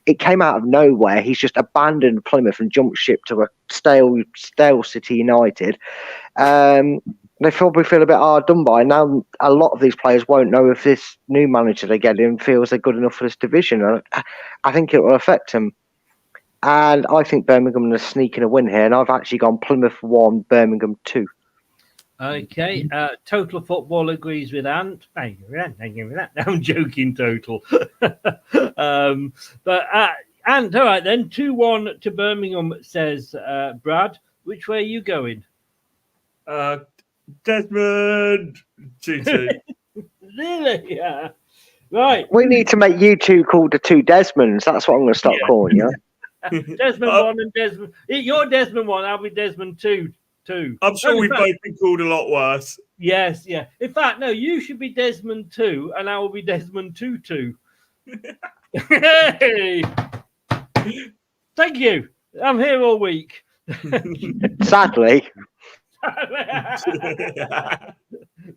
it came out of nowhere. He's just abandoned Plymouth and jumped ship to a stale City United. They probably feel a bit hard done by. Now, a lot of these players won't know if this new manager they get in feels they're good enough for this division. I think it will affect them. And I think Birmingham are sneaking a win here. And I've actually gone Plymouth 1, Birmingham 2. Okay, Total Football agrees with Ant. Thank you for that. Thank you for that. I'm joking, Total. But Ant, all right then. 2-1 to Birmingham, says Brad. Which way are you going? Desmond 2-2. Really? Yeah. Right. We need to make you two called the two Desmonds. That's what I'm going to start calling you. Desmond 1 and Desmond. You're Desmond 1. I'll be Desmond 2. I'm sure we've both been called a lot worse. Yes, yeah. In fact, no, you should be Desmond 2 and I will be Desmond 2-2. Hey! Thank you. I'm here all week. Sadly.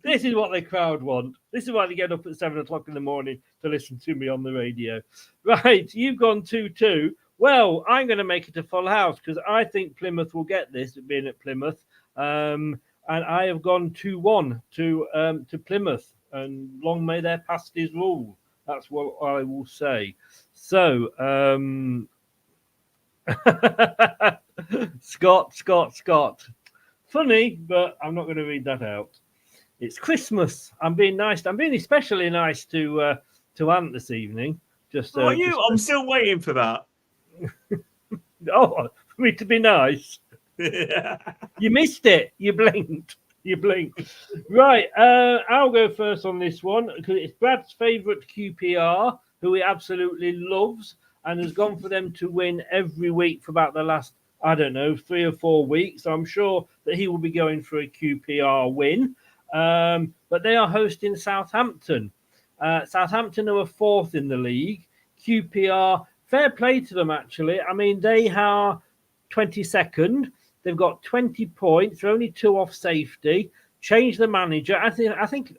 This is what the crowd want. This is why they get up at 7 o'clock in the morning to listen to me on the radio. Right, you've gone 2-2. Well, I'm going to make it a full house because I think Plymouth will get this, being at Plymouth. And I have gone 2-1 to Plymouth. And long may their pasties rule. That's what I will say. So, Scott. Funny, but I'm not going to read that out. It's Christmas. I'm being nice. I'm being especially nice to Ant this evening. I'm still waiting for that. Oh, for me to be nice. Yeah. You missed it. You blinked. Right. I'll go first on this one because it's Brad's favourite QPR, who he absolutely loves and has gone for them to win every week for about the last, 3 or 4 weeks. So I'm sure that he will be going for a QPR win. But they are hosting Southampton. Southampton are 4th in the league. QPR, fair play to them, actually. I mean, they are 22nd. They've got 20 points. They're only 2 off safety. Change the manager. I think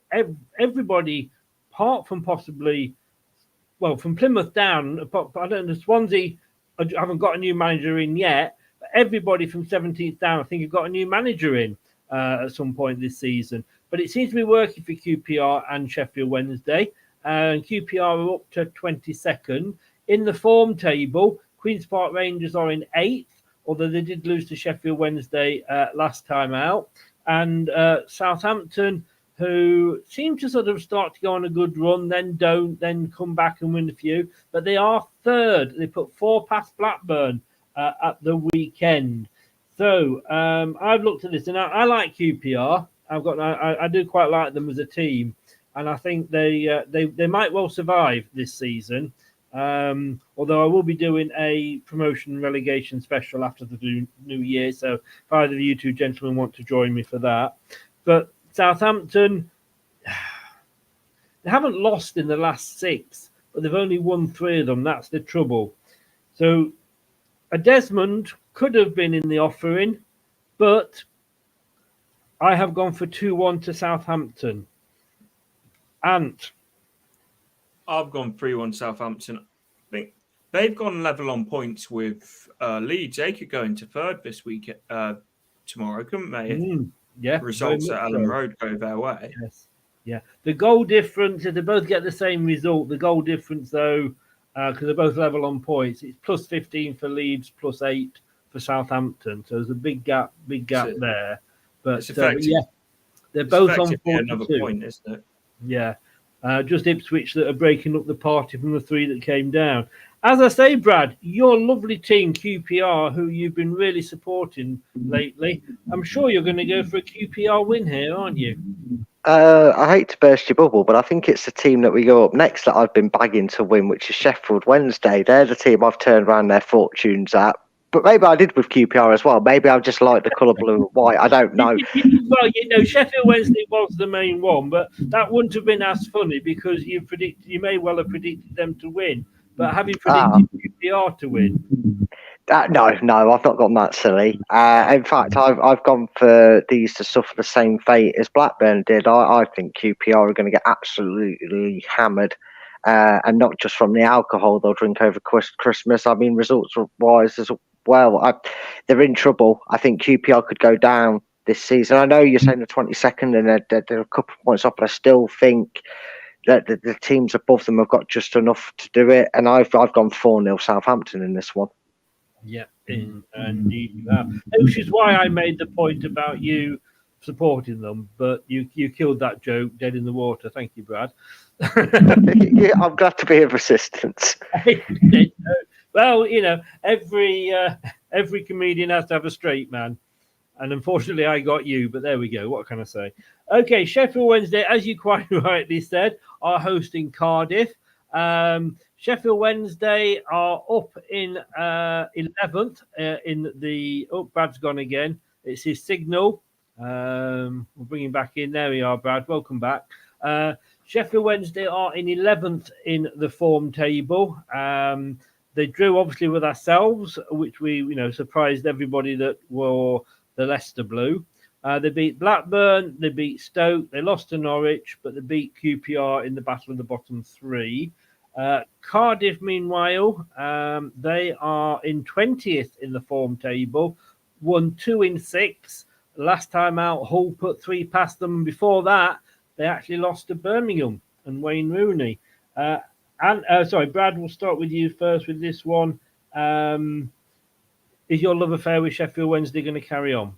everybody, apart from possibly, from Plymouth down, I don't know, Swansea haven't got a new manager in yet. But everybody from 17th down, I think, have got a new manager in at some point this season. But it seems to be working for QPR and Sheffield Wednesday. And QPR are up to 22nd. In the form table, Queen's Park Rangers are in 8th, although they did lose to Sheffield Wednesday last time out. And Southampton, who seem to sort of start to go on a good run, then don't, then come back and win a few. But they are 3rd. They put 4 past Blackburn at the weekend. So I've looked at this, and I like QPR. I do quite like them as a team, and I think they might well survive this season. Although I will be doing a promotion relegation special after the new year, so if either of you two gentlemen want to join me for that. But Southampton, they haven't lost in the last 6, but they've only won 3 of them. That's the trouble. So a Desmond could have been in the offering, but I have gone for 2-1 to Southampton. Ant. I've gone 3-1 Southampton. I think they've gone level on points with Leeds. They could go into 3rd this week tomorrow, couldn't they? Yeah. Results at Ellen Road go their way. Yes. Yeah. The goal difference, if they both get the same result, the goal difference, though, because they're both level on points, it's plus 15 for Leeds, plus 8 for Southampton. So there's a big gap there. But yeah, they're both on 42. Another point, isn't it? Yeah. Just Ipswich that are breaking up the party from the 3 that came down. As I say, Brad, your lovely team, QPR, who you've been really supporting lately, I'm sure you're going to go for a QPR win here, aren't you? I hate to burst your bubble, but I think it's the team that we go up next that I've been bagging to win, which is Sheffield Wednesday. They're the team I've turned around their fortunes at. But maybe I did with QPR as well. Maybe I just like the colour blue and white. I don't know. Well, Sheffield Wednesday was the main one, but that wouldn't have been as funny because you may well have predicted them to win. But have you predicted QPR to win? No, I've not gone that silly. In fact, I've gone for these to suffer the same fate as Blackburn did. I think QPR are going to get absolutely hammered. And not just from the alcohol they'll drink over Christmas. Results-wise as well, they're in trouble. I think QPR could go down this season. I know you're saying the 22nd and they're a couple of points off, but I still think that the teams above them have got just enough to do it. And I've gone 4-0 Southampton in this one. Yeah, indeed you have. Which is why I made the point about you supporting them, but you killed that joke dead in the water. Thank you, Brad. Yeah, I'm glad to be of assistance. Well, every comedian has to have a straight man. And unfortunately, I got you, but there we go. What can I say? Okay, Sheffield Wednesday, as you quite rightly said, are hosting Cardiff. Sheffield Wednesday are up in 11th in the... Oh, Brad's gone again. It's his signal. We'll bring him back in. There we are, Brad. Welcome back. Sheffield Wednesday are in 11th in the form table. They drew, obviously, with ourselves, which we, surprised everybody that wore the Leicester blue. They beat Blackburn, they beat Stoke, they lost to Norwich, but they beat QPR in the battle of the bottom three. Cardiff, meanwhile, they are in 20th in the form table, won 2 in 6. Last time out, Hull put 3 past them. Before that, they actually lost to Birmingham and Wayne Rooney. Brad, we'll start with you first with this one. Is your love affair with Sheffield Wednesday going to carry on?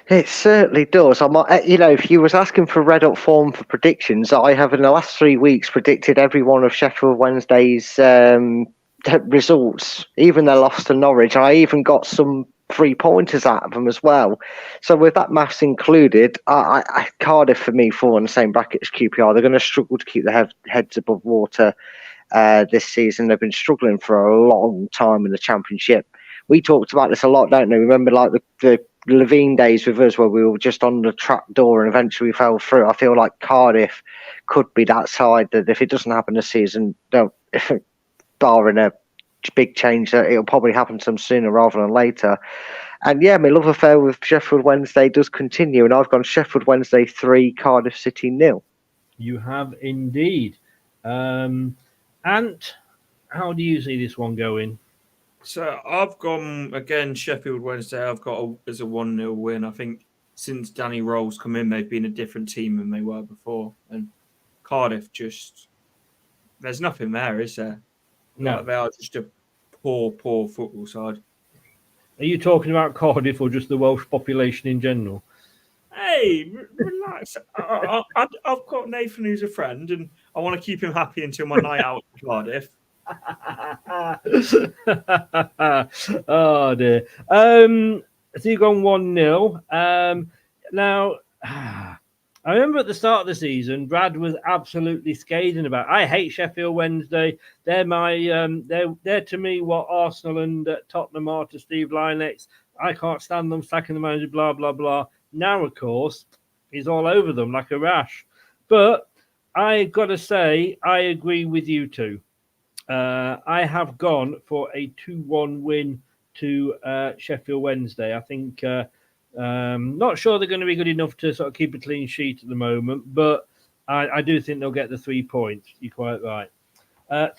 It certainly does. If you was asking for red up form for predictions, I have in the last 3 weeks predicted every one of Sheffield Wednesday's results, even their loss to Norwich. I even got some 3-pointers out of them as well. So with that maths included, Cardiff for me fall in the same bracket as QPR. They're going to struggle to keep their heads above water this season. They've been struggling for a long time in the Championship. We talked about this a lot, don't we? Remember, like the Levine days with us, where we were just on the trap door and eventually we fell through. I feel like Cardiff could be that side that if it doesn't happen this season, barring a big change, it'll probably happen some sooner rather than later. And yeah, my love affair with Sheffield Wednesday does continue, and I've gone Sheffield Wednesday 3, Cardiff City 0. You have indeed. Ant, how do you see this one going? So I've gone again Sheffield Wednesday. I've got as a 1-0 win. I think since Danny Rolls come in, they've been a different team than they were before. And Cardiff there's nothing there, is there? No, like they are just a poor football side. Are you talking about Cardiff or just the Welsh population in general? Hey, relax. I've got Nathan who's a friend, and I want to keep him happy until my night out in Cardiff. Oh dear. So you've gone 1-0. Now, I remember at the start of the season, Brad was absolutely scathing about. I hate Sheffield Wednesday. They're they're to me what Arsenal and Tottenham are to Steve Lynex. I can't stand them, sacking the manager, blah blah blah. Now, of course, he's all over them like a rash. But I got to say, I agree with you two. I have gone for a 2-1 win to Sheffield Wednesday. I think not sure they're going to be good enough to sort of keep a clean sheet at the moment, but I do think they'll get the 3 points. You're quite right.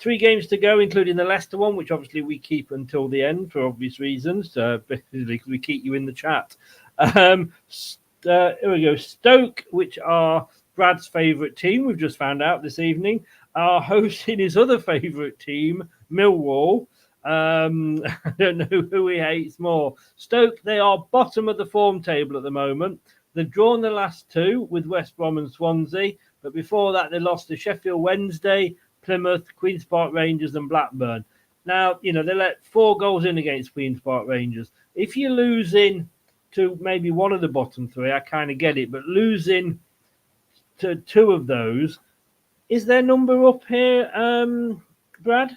3 games to go, including the Leicester one, which obviously we keep until the end for obvious reasons, because we keep you in the chat. Here we go. Stoke, which are Brad's favourite team, we've just found out this evening, are hosting his other favourite team, Millwall. I don't know who he hates more. Stoke, they are bottom of the form table at the moment. They've drawn the last 2 with West Brom and Swansea, but before that they lost to Sheffield Wednesday, Plymouth, Queen's Park Rangers and Blackburn. Now, they let 4 goals in against Queen's Park Rangers. If you're losing to maybe one of the bottom 3, I kind of get it, but losing to 2 of those, is their number up here, Brad?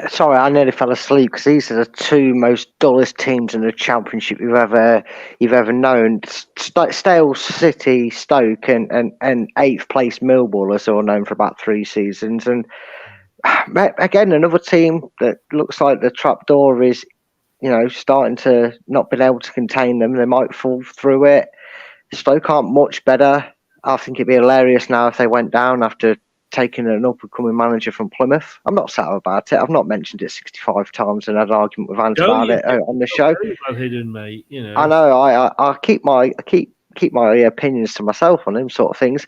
Sorry, I nearly fell asleep because these are the 2 most dullest teams in the Championship you've ever known. Stale City, Stoke, and 8th place Millwall, as all known for about 3 seasons. And again, another team that looks like the trapdoor is, starting to not being able to contain them. They might fall through it. Stoke aren't much better. I think it'd be hilarious now if they went down after taking an up-and-coming manager from Plymouth. I'm not sad about it. I've not mentioned it 65 times and had an argument with Ant about it on the show. Well hidden, mate. You know. I know. I keep my opinions to myself on them sort of things.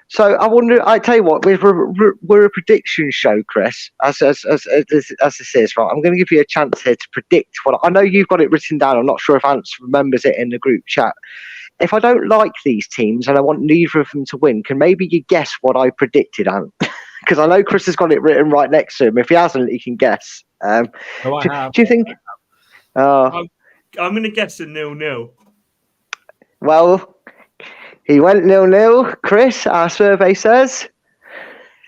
So I wonder. I tell you what, we're a prediction show, Chris. As this is, right. I'm going to give you a chance here to predict what I know. You've got it written down. I'm not sure if Ant remembers it in the group chat. If I don't like these teams and I want neither of them to win, can maybe you guess what I predicted, Ant? Because I know Chris has got it written right next to him. If he hasn't, he can guess. Do you think? I'm going to guess a 0-0. Well, he went 0-0. Chris, our survey says.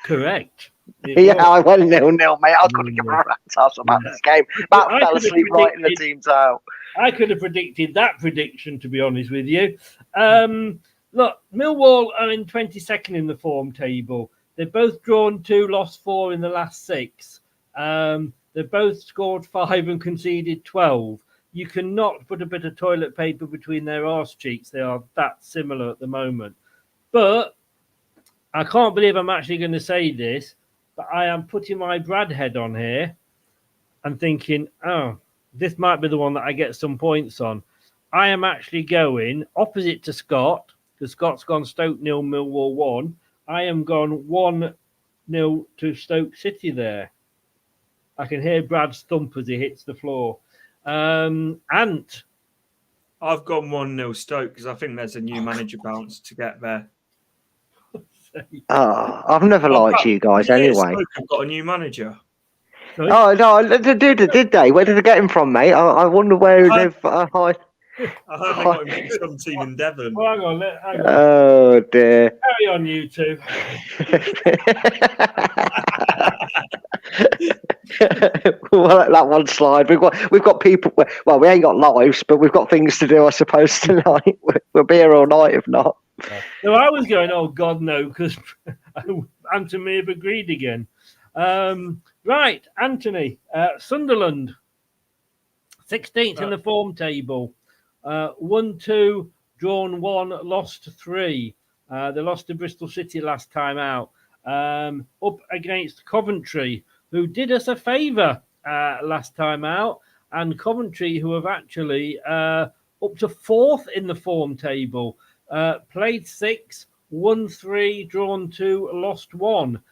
Correct. I went 0-0, mate. I was going to give a rat's ass about this game. Matt fell asleep writing the teams out. I could have predicted that prediction, to be honest with you. Look, Millwall are in 22nd in the form table. They've both drawn 2, lost 4 in the last 6. They've both scored 5 and conceded 12. You cannot put a bit of toilet paper between their arse cheeks. They are that similar at the moment. But I can't believe I'm actually going to say this, but I am putting my Brad head on here and thinking, this might be the one that I get some points on. I am actually going opposite to Scott, because Scott's gone Stoke 0, Millwall 1. I am gone 1-0 to Stoke City there. I can hear Brad's thump as he hits the floor. Ant. I've gone 1-0 Stoke because I think there's a new manager bounce to get there. I've never liked you guys anyway. I've got a new manager. Sorry? Oh, no, did they? Where did they get him from, mate? I wonder where they've... I heard they got him from some team in Devon. Well, hang on. Oh, dear. Carry on, you two. We'll let that one slide. We've got people. Well, we ain't got lives, but we've got things to do, I suppose, tonight. We'll be here all night if not. No, I was going, oh God, no, because Anthony have agreed again. Right, Anthony, Sunderland, 16th in the form table, 1-2, drawn 1, lost 3. They lost to Bristol City last time out. Up against Coventry, who did us a favour last time out, and Coventry, who have actually up to 4th in the form table. Played 6, won 3, drawn 2, lost 1.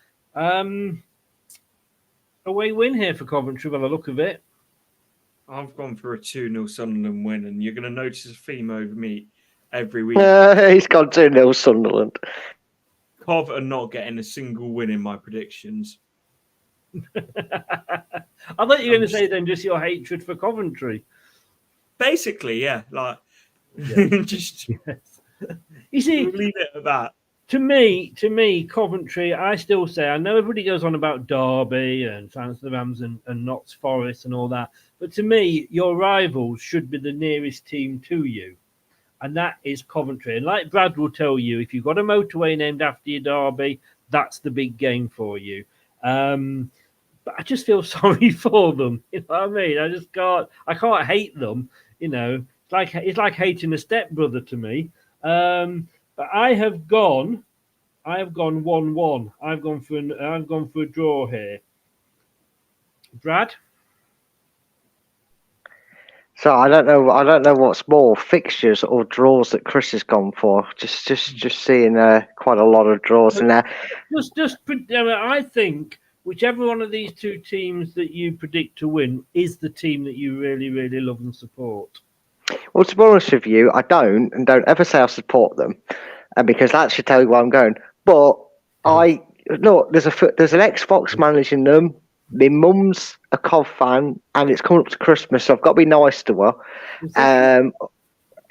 Away win here for Coventry by the look of it. I've gone for a 2-0 Sunderland win, and you're going to notice a theme over me every week. He's gone 2-0 Sunderland. Cov are not getting a single win in my predictions. I thought you were going to say then just your hatred for Coventry. Basically, yeah. Just yes. You see, we'll leave it at that. To me, Coventry, I still say, I know everybody goes on about Derby and Silence of the Rams and Notts Forest and all that, but to me, your rivals should be the nearest team to you, and that is Coventry. And like Brad will tell you, if you've got a motorway named after your Derby, that's the big game for you. But I just feel sorry for them. You know what I mean? I can't hate them. You know, it's like hating a stepbrother to me. But I have gone 1-1. I've gone for a draw here. Brad? So I don't know what's more, fixtures or draws that Chris has gone for. Just seeing quite a lot of draws in there. I think whichever one of these two teams that you predict to win is the team that you really, really love and support. Well, to be honest with you, I don't ever say I support them, because that should tell you where I'm going. But there's an ex-Fox managing them. My mum's a Cov fan, and it's coming up to Christmas, so I've got to be nice to her.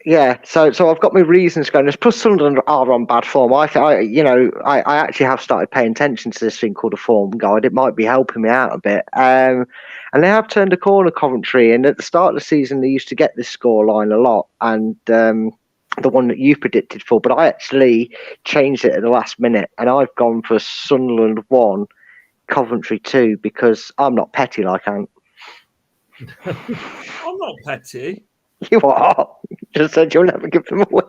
Yeah, so I've got my reasons going. Plus, Sunderland are on bad form. I actually have started paying attention to this thing called a form guide. It might be helping me out a bit. And they have turned a corner, Coventry. And at the start of the season, they used to get this scoreline a lot, and the one that you predicted for. But I actually changed it at the last minute, and I've gone for Sunderland 1, Coventry 2, because I'm not petty like Ant. I'm not petty. You are. You just said you'll never give them a win.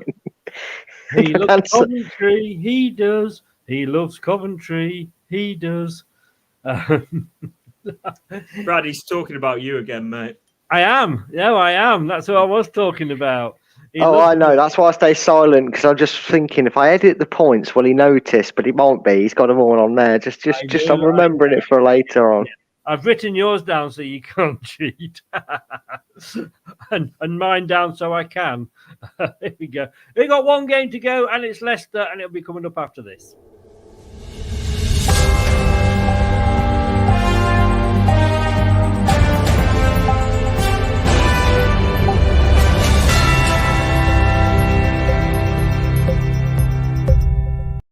He loves Coventry. He does. He loves Coventry. He does. Brad, he's talking about you again, mate. I am. Yeah, I am. That's what I was talking about. I know. That's why I stay silent, because I'm just thinking if I edit the points, will he notice? But he won't be. He's got them all on there. Just I'm remembering it for later on. I've written yours down so you can't cheat, and mine down so I can. Here we go. We've got one game to go, and it's Leicester, and it'll be coming up after this.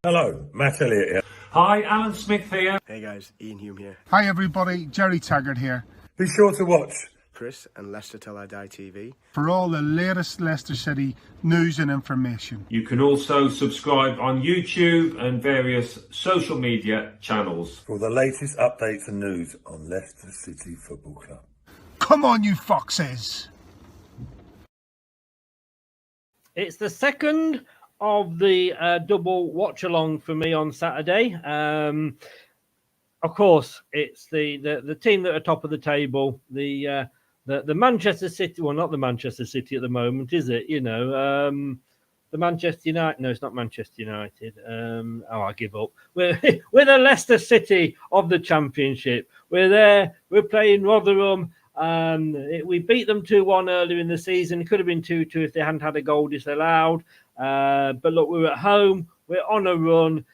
Hello, Matt Elliott here. Hi, Alan Smith here. Hey guys, Ian Hume here. Hi everybody, Jerry Taggart here. Be sure to watch Chris and Leicester Till I Die TV for all the latest Leicester City news and information. You can also subscribe on YouTube and various social media channels. for the latest updates and news on Leicester City Football Club. Come on, you foxes! It's the second of the double watch along for me on Saturday. Of course, it's the team that are top of the table. The Manchester City, well, not the Manchester City at the moment, is it? You know, the Manchester United. No, it's not Manchester United. I give up. We're the Leicester City of the Championship. We're there. We're playing Rotherham. We beat them 2-1 earlier in the season. It could have been 2-2 if they hadn't had a goal disallowed. But look, we're at home. We're on a run.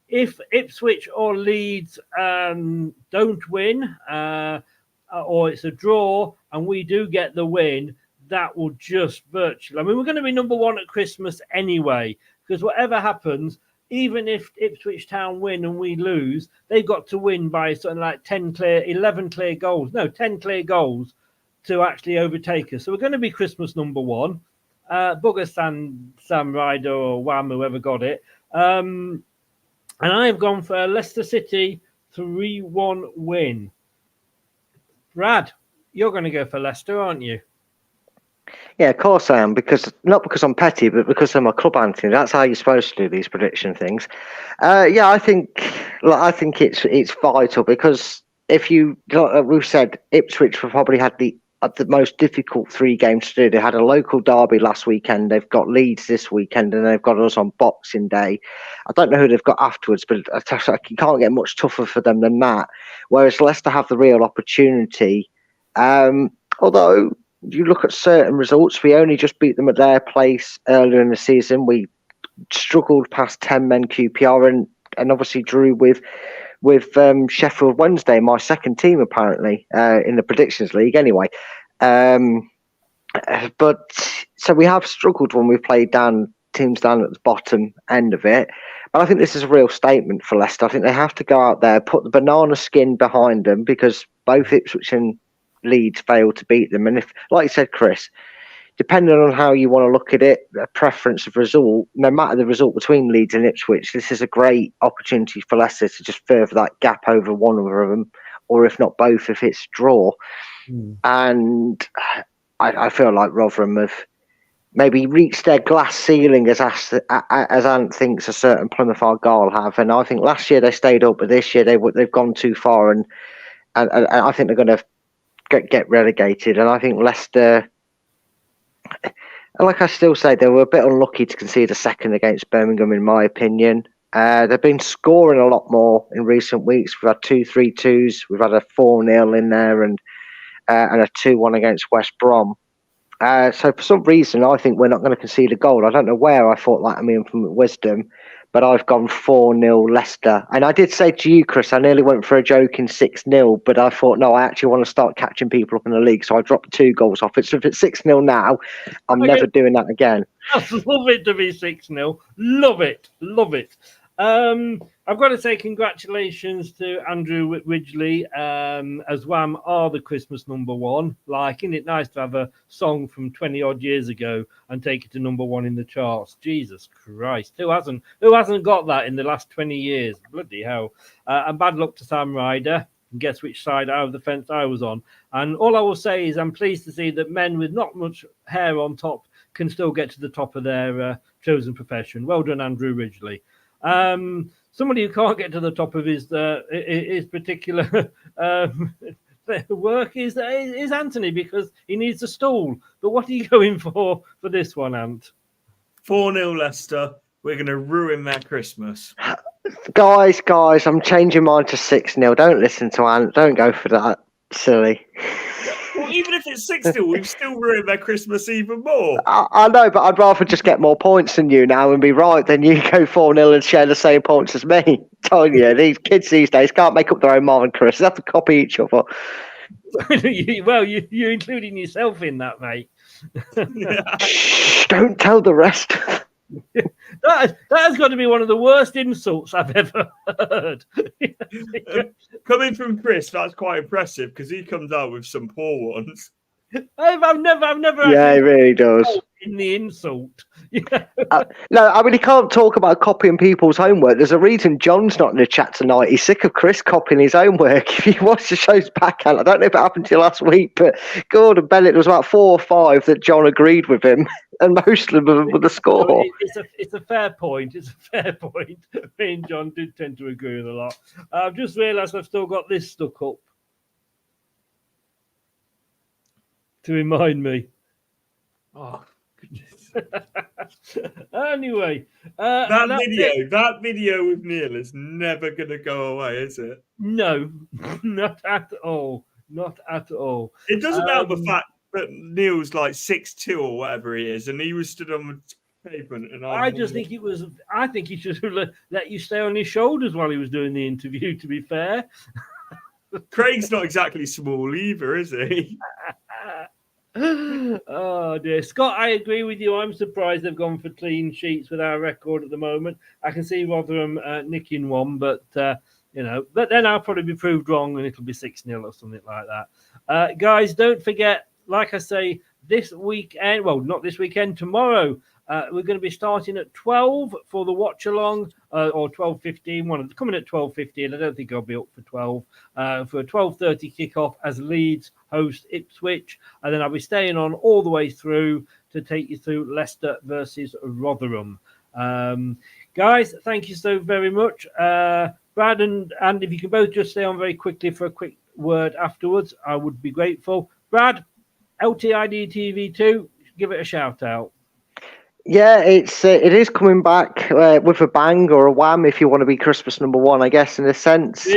If Ipswich or Leeds don't win, or it's a draw, and we do get the win, that will just virtually... I mean, we're going to be number one at Christmas anyway, because whatever happens, even if Ipswich Town win and we lose, they've got to win by something like 11 clear goals. No, 10 clear goals to actually overtake us. So we're going to be Christmas number one. Bugger Sam Ryder or Wham, whoever got it. And I've gone for a Leicester City 3-1 win. Brad, you're going to go for Leicester, aren't you? Yeah, of course I am. Not because I'm petty, but because I'm a club, Anthony. That's how you're supposed to do these prediction things. I think it's vital, because if you, like we've said, Ipswich have probably had the most difficult 3 games to do. They had a local derby last weekend. They've got Leeds this weekend, and they've got us on Boxing Day. I don't know who they've got afterwards, but you can't get much tougher for them than that. Whereas Leicester have the real opportunity. Although you look at certain results, we only just beat them at their place earlier in the season. We struggled past 10 men QPR and obviously drew with Sheffield Wednesday, my second team apparently, in the Predictions League anyway. But so we have struggled when we've played teams down at the bottom end of it. But I think this is a real statement for Leicester. I think they have to go out there, put the banana skin behind them, because both Ipswich and Leeds failed to beat them. And if, like you said, Chris, depending on how you want to look at it, a preference of result, no matter the result between Leeds and Ipswich, this is a great opportunity for Leicester to just further that gap over one of them, or if not both, if it's draw. And I feel like Rotherham have maybe reached their glass ceiling, as Ant thinks a certain Plymouth Argyle have. And I think last year they stayed up, but this year they've gone too far, and I think they're going to get relegated. And I think Leicester, like I still say, they were a bit unlucky to concede a second against Birmingham, in my opinion. They've been scoring a lot more in recent weeks. We've had 2 3-2s, we've had a 4-0 in there, and a 2-1 against West Brom. So for some reason, I think we're not going to concede a goal. I don't know where I thought that, from wisdom, but I've gone 4-0 Leicester. And I did say to you, Chris, I nearly went for a joking 6-0, but I thought, no, I actually want to start catching people up in the league. So I dropped 2 goals off it. So if it's 6-0 now, I'm never doing that again. I love it to be 6-0. Love it. Love it. I've got to say congratulations to Andrew Ridgely, as Wham are the Christmas number one. Like, isn't it nice to have a song from 20 odd years ago and take it to number one in the charts? Jesus Christ, who hasn't got that in the last 20 years? Bloody hell! And bad luck to Sam Ryder. And guess which side out of the fence I was on. And all I will say is I'm pleased to see that men with not much hair on top can still get to the top of their chosen profession. Well done, Andrew Ridgely. somebody who can't get to the top of his particular work is Anthony, because he needs a stool. But what are you going for this one, Ant? 4-0 Leicester. We're going to ruin their Christmas. Guys, I'm changing mine to 6-0. Don't listen to Ant. Don't go for that. Silly. Well, even if it's 6-0, we've still ruined their Christmas even more. I know, but I'd rather just get more points than you now and be right than you go 4-0 and share the same points as me. Telling you, these kids these days can't make up their own mind, Chris. They have to copy each other. Well, you're including yourself in that, mate. Shh, don't tell the rest. That has got to be one of the worst insults I've ever heard. Coming from Chris, that's quite impressive because he comes out with some poor ones. I've never. Yeah, he really does. In the insult. No, I mean, he can't talk about copying people's homework. There's a reason John's not in the chat tonight. He's sick of Chris copying his homework. If you watch the show's back, I don't know if it happened to you last week, but Gordon Bennett, there was about 4 or 5 that John agreed with him, and most of them with the score. It's a fair point. It's a fair point. Me and John did tend to agree with a lot. I've just realised I've still got this stuck up to remind me. Oh, goodness. Anyway, that video with Neil is never going to go away, is it? No, not at all. Not at all. It doesn't help the fact that Neil's like 6'2" or whatever he is, and he was stood on the pavement. And I think he should have let you stay on his shoulders while he was doing the interview, to be fair. Craig's not exactly small either, is he? Oh dear, Scott, I agree with you. I'm surprised they've gone for clean sheets with our record at the moment. I can see Rotherham nicking one, but but then I'll probably be proved wrong and it'll be 6-0 or something like that. Guys, don't forget, like I say, this weekend, well, not this weekend, tomorrow, we're going to be starting at 12 for the watch along, or 12:15. Coming at 12:15. I don't think I'll be up for 12. For a 12:30 kickoff as Leeds host Ipswich, and then I'll be staying on all the way through to take you through Leicester versus Rotherham. Guys, thank you so very much. Brad and if you can both just stay on very quickly for a quick word afterwards, I would be grateful. Brad, LTID TV2, give it a shout out. Yeah, it is coming back with a bang or a wham if you want to be Christmas number 1, I guess, in a sense.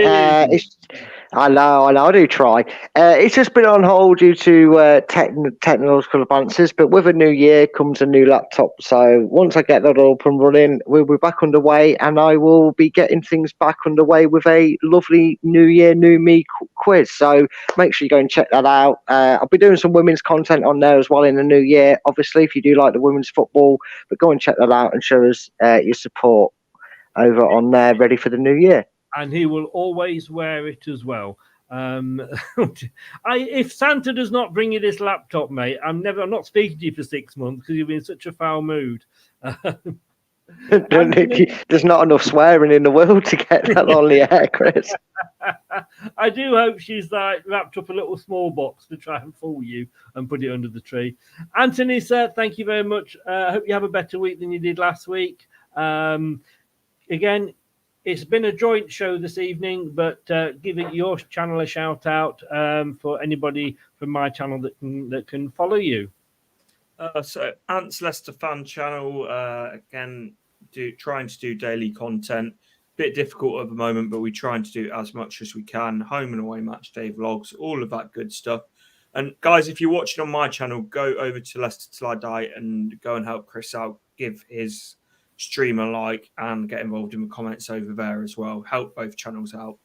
I know, I do try. It's just been on hold due to technological advances, but with a new year comes a new laptop. So once I get that up and running, we'll be back underway, and I will be getting things back underway with a lovely New Year, New Me quiz. So make sure you go and check that out. I'll be doing some women's content on there as well in the new year, obviously, if you do like the women's football, but go and check that out and show us your support over on there, ready for the new year. And he will always wear it as well. If Santa does not bring you this laptop, mate, I'm not speaking to you for 6 months because you'll be in such a foul mood. There's not enough swearing in the world to get that on the air, Chris. I do hope she's wrapped up a little small box to try and fool you and put it under the tree. Anthony, sir, thank you very much. I hope you have a better week than you did last week. Again, it's been a joint show this evening, but give your channel a shout out for anybody from my channel that can follow you. So Ant's Leicester fan channel, again, trying to do daily content. Bit difficult at the moment, but we're trying to do as much as we can. Home and away match day vlogs, all of that good stuff. And guys, if you're watching on my channel, go over to Leicester Till I Die and go and help Chris out. Give his stream a like and get involved in the comments over there as well. Help both channels out.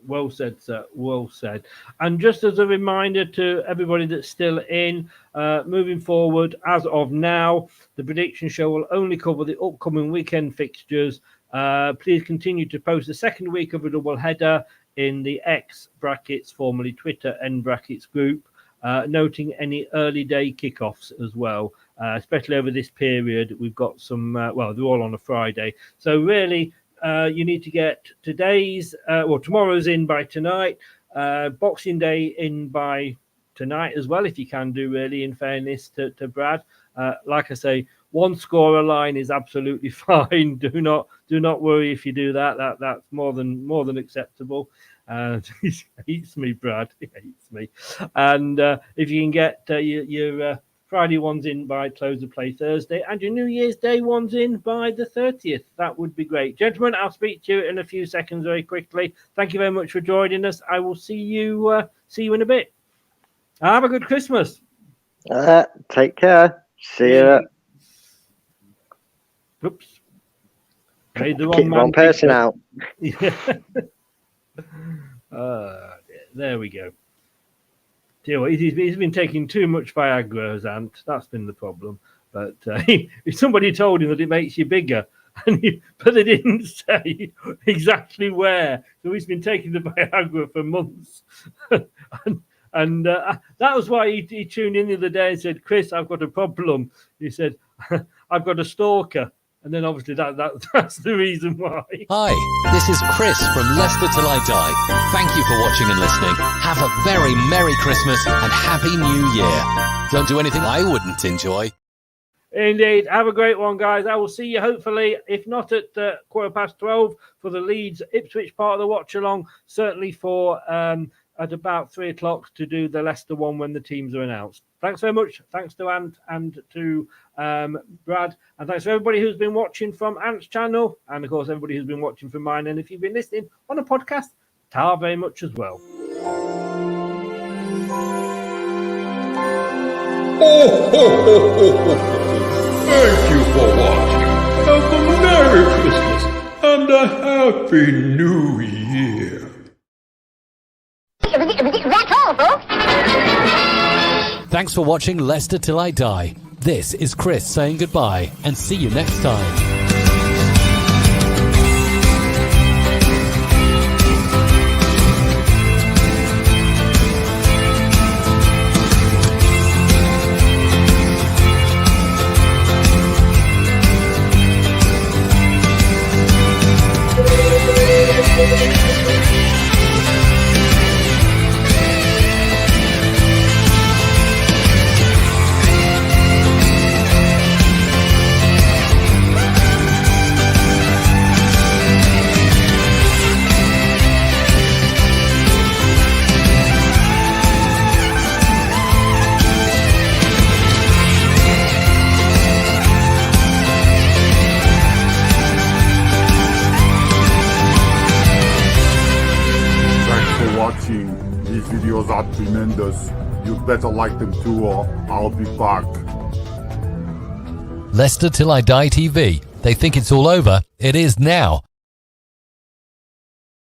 Well said, sir. Well said. And just as a reminder to everybody that's still in, moving forward, as of now, the prediction show will only cover the upcoming weekend fixtures. Please continue to post the second week of a double header in the X brackets, formerly Twitter N brackets group, noting any early day kickoffs as well. Especially over this period, we've got some, they're all on a Friday. So really, you need to get tomorrow's in by tonight, Boxing Day in by tonight as well, if you can do, really, in fairness to Brad. Like I say, one scorer line is absolutely fine. Do not worry if you do that. That's more than acceptable. He hates me, Brad. He hates me. And if you can get your Friday ones in by close of play Thursday and your New Year's Day ones in by the 30th, that would be great. Gentlemen, I'll speak to you in a few seconds very quickly. Thank you very much for joining us. I will see you in a bit. Have a good Christmas. Take care. See you. Oops. Made the Keep the wrong person out. Yeah. There we go. He's been taking too much Viagra, his aunt. That's been the problem. But if somebody told him that it makes you bigger, but they didn't say exactly where. So he's been taking the Viagra for months. and that was why he tuned in the other day and said, Chris, I've got a problem. He said, I've got a stalker. And then obviously that's the reason why. Hi, this is Chris from Leicester Till I Die. Thank you for watching and listening. Have a very Merry Christmas and Happy New Year. Don't do anything I wouldn't enjoy. Indeed. Have a great one, guys. I will see you hopefully, if not at 12:15 for the Leeds Ipswich part of the watch along, certainly for at about 3 o'clock to do the Leicester one when the teams are announced. Thanks very much. Thanks to Ant and to Brad. And thanks to everybody who's been watching from Ant's channel. And, of course, everybody who's been watching from mine. And if you've been listening on a podcast, ta very much as well. Oh, ho, ho, ho, ho. Thank you for watching. Have a Merry Christmas and a Happy New Year. That's all, folks. Thanks for watching Leicester Till I Die. This is Chris saying goodbye and see you next time. These videos are tremendous. You better like them too, or I'll be back. Leicester Till I Die TV. They think it's all over. It is now.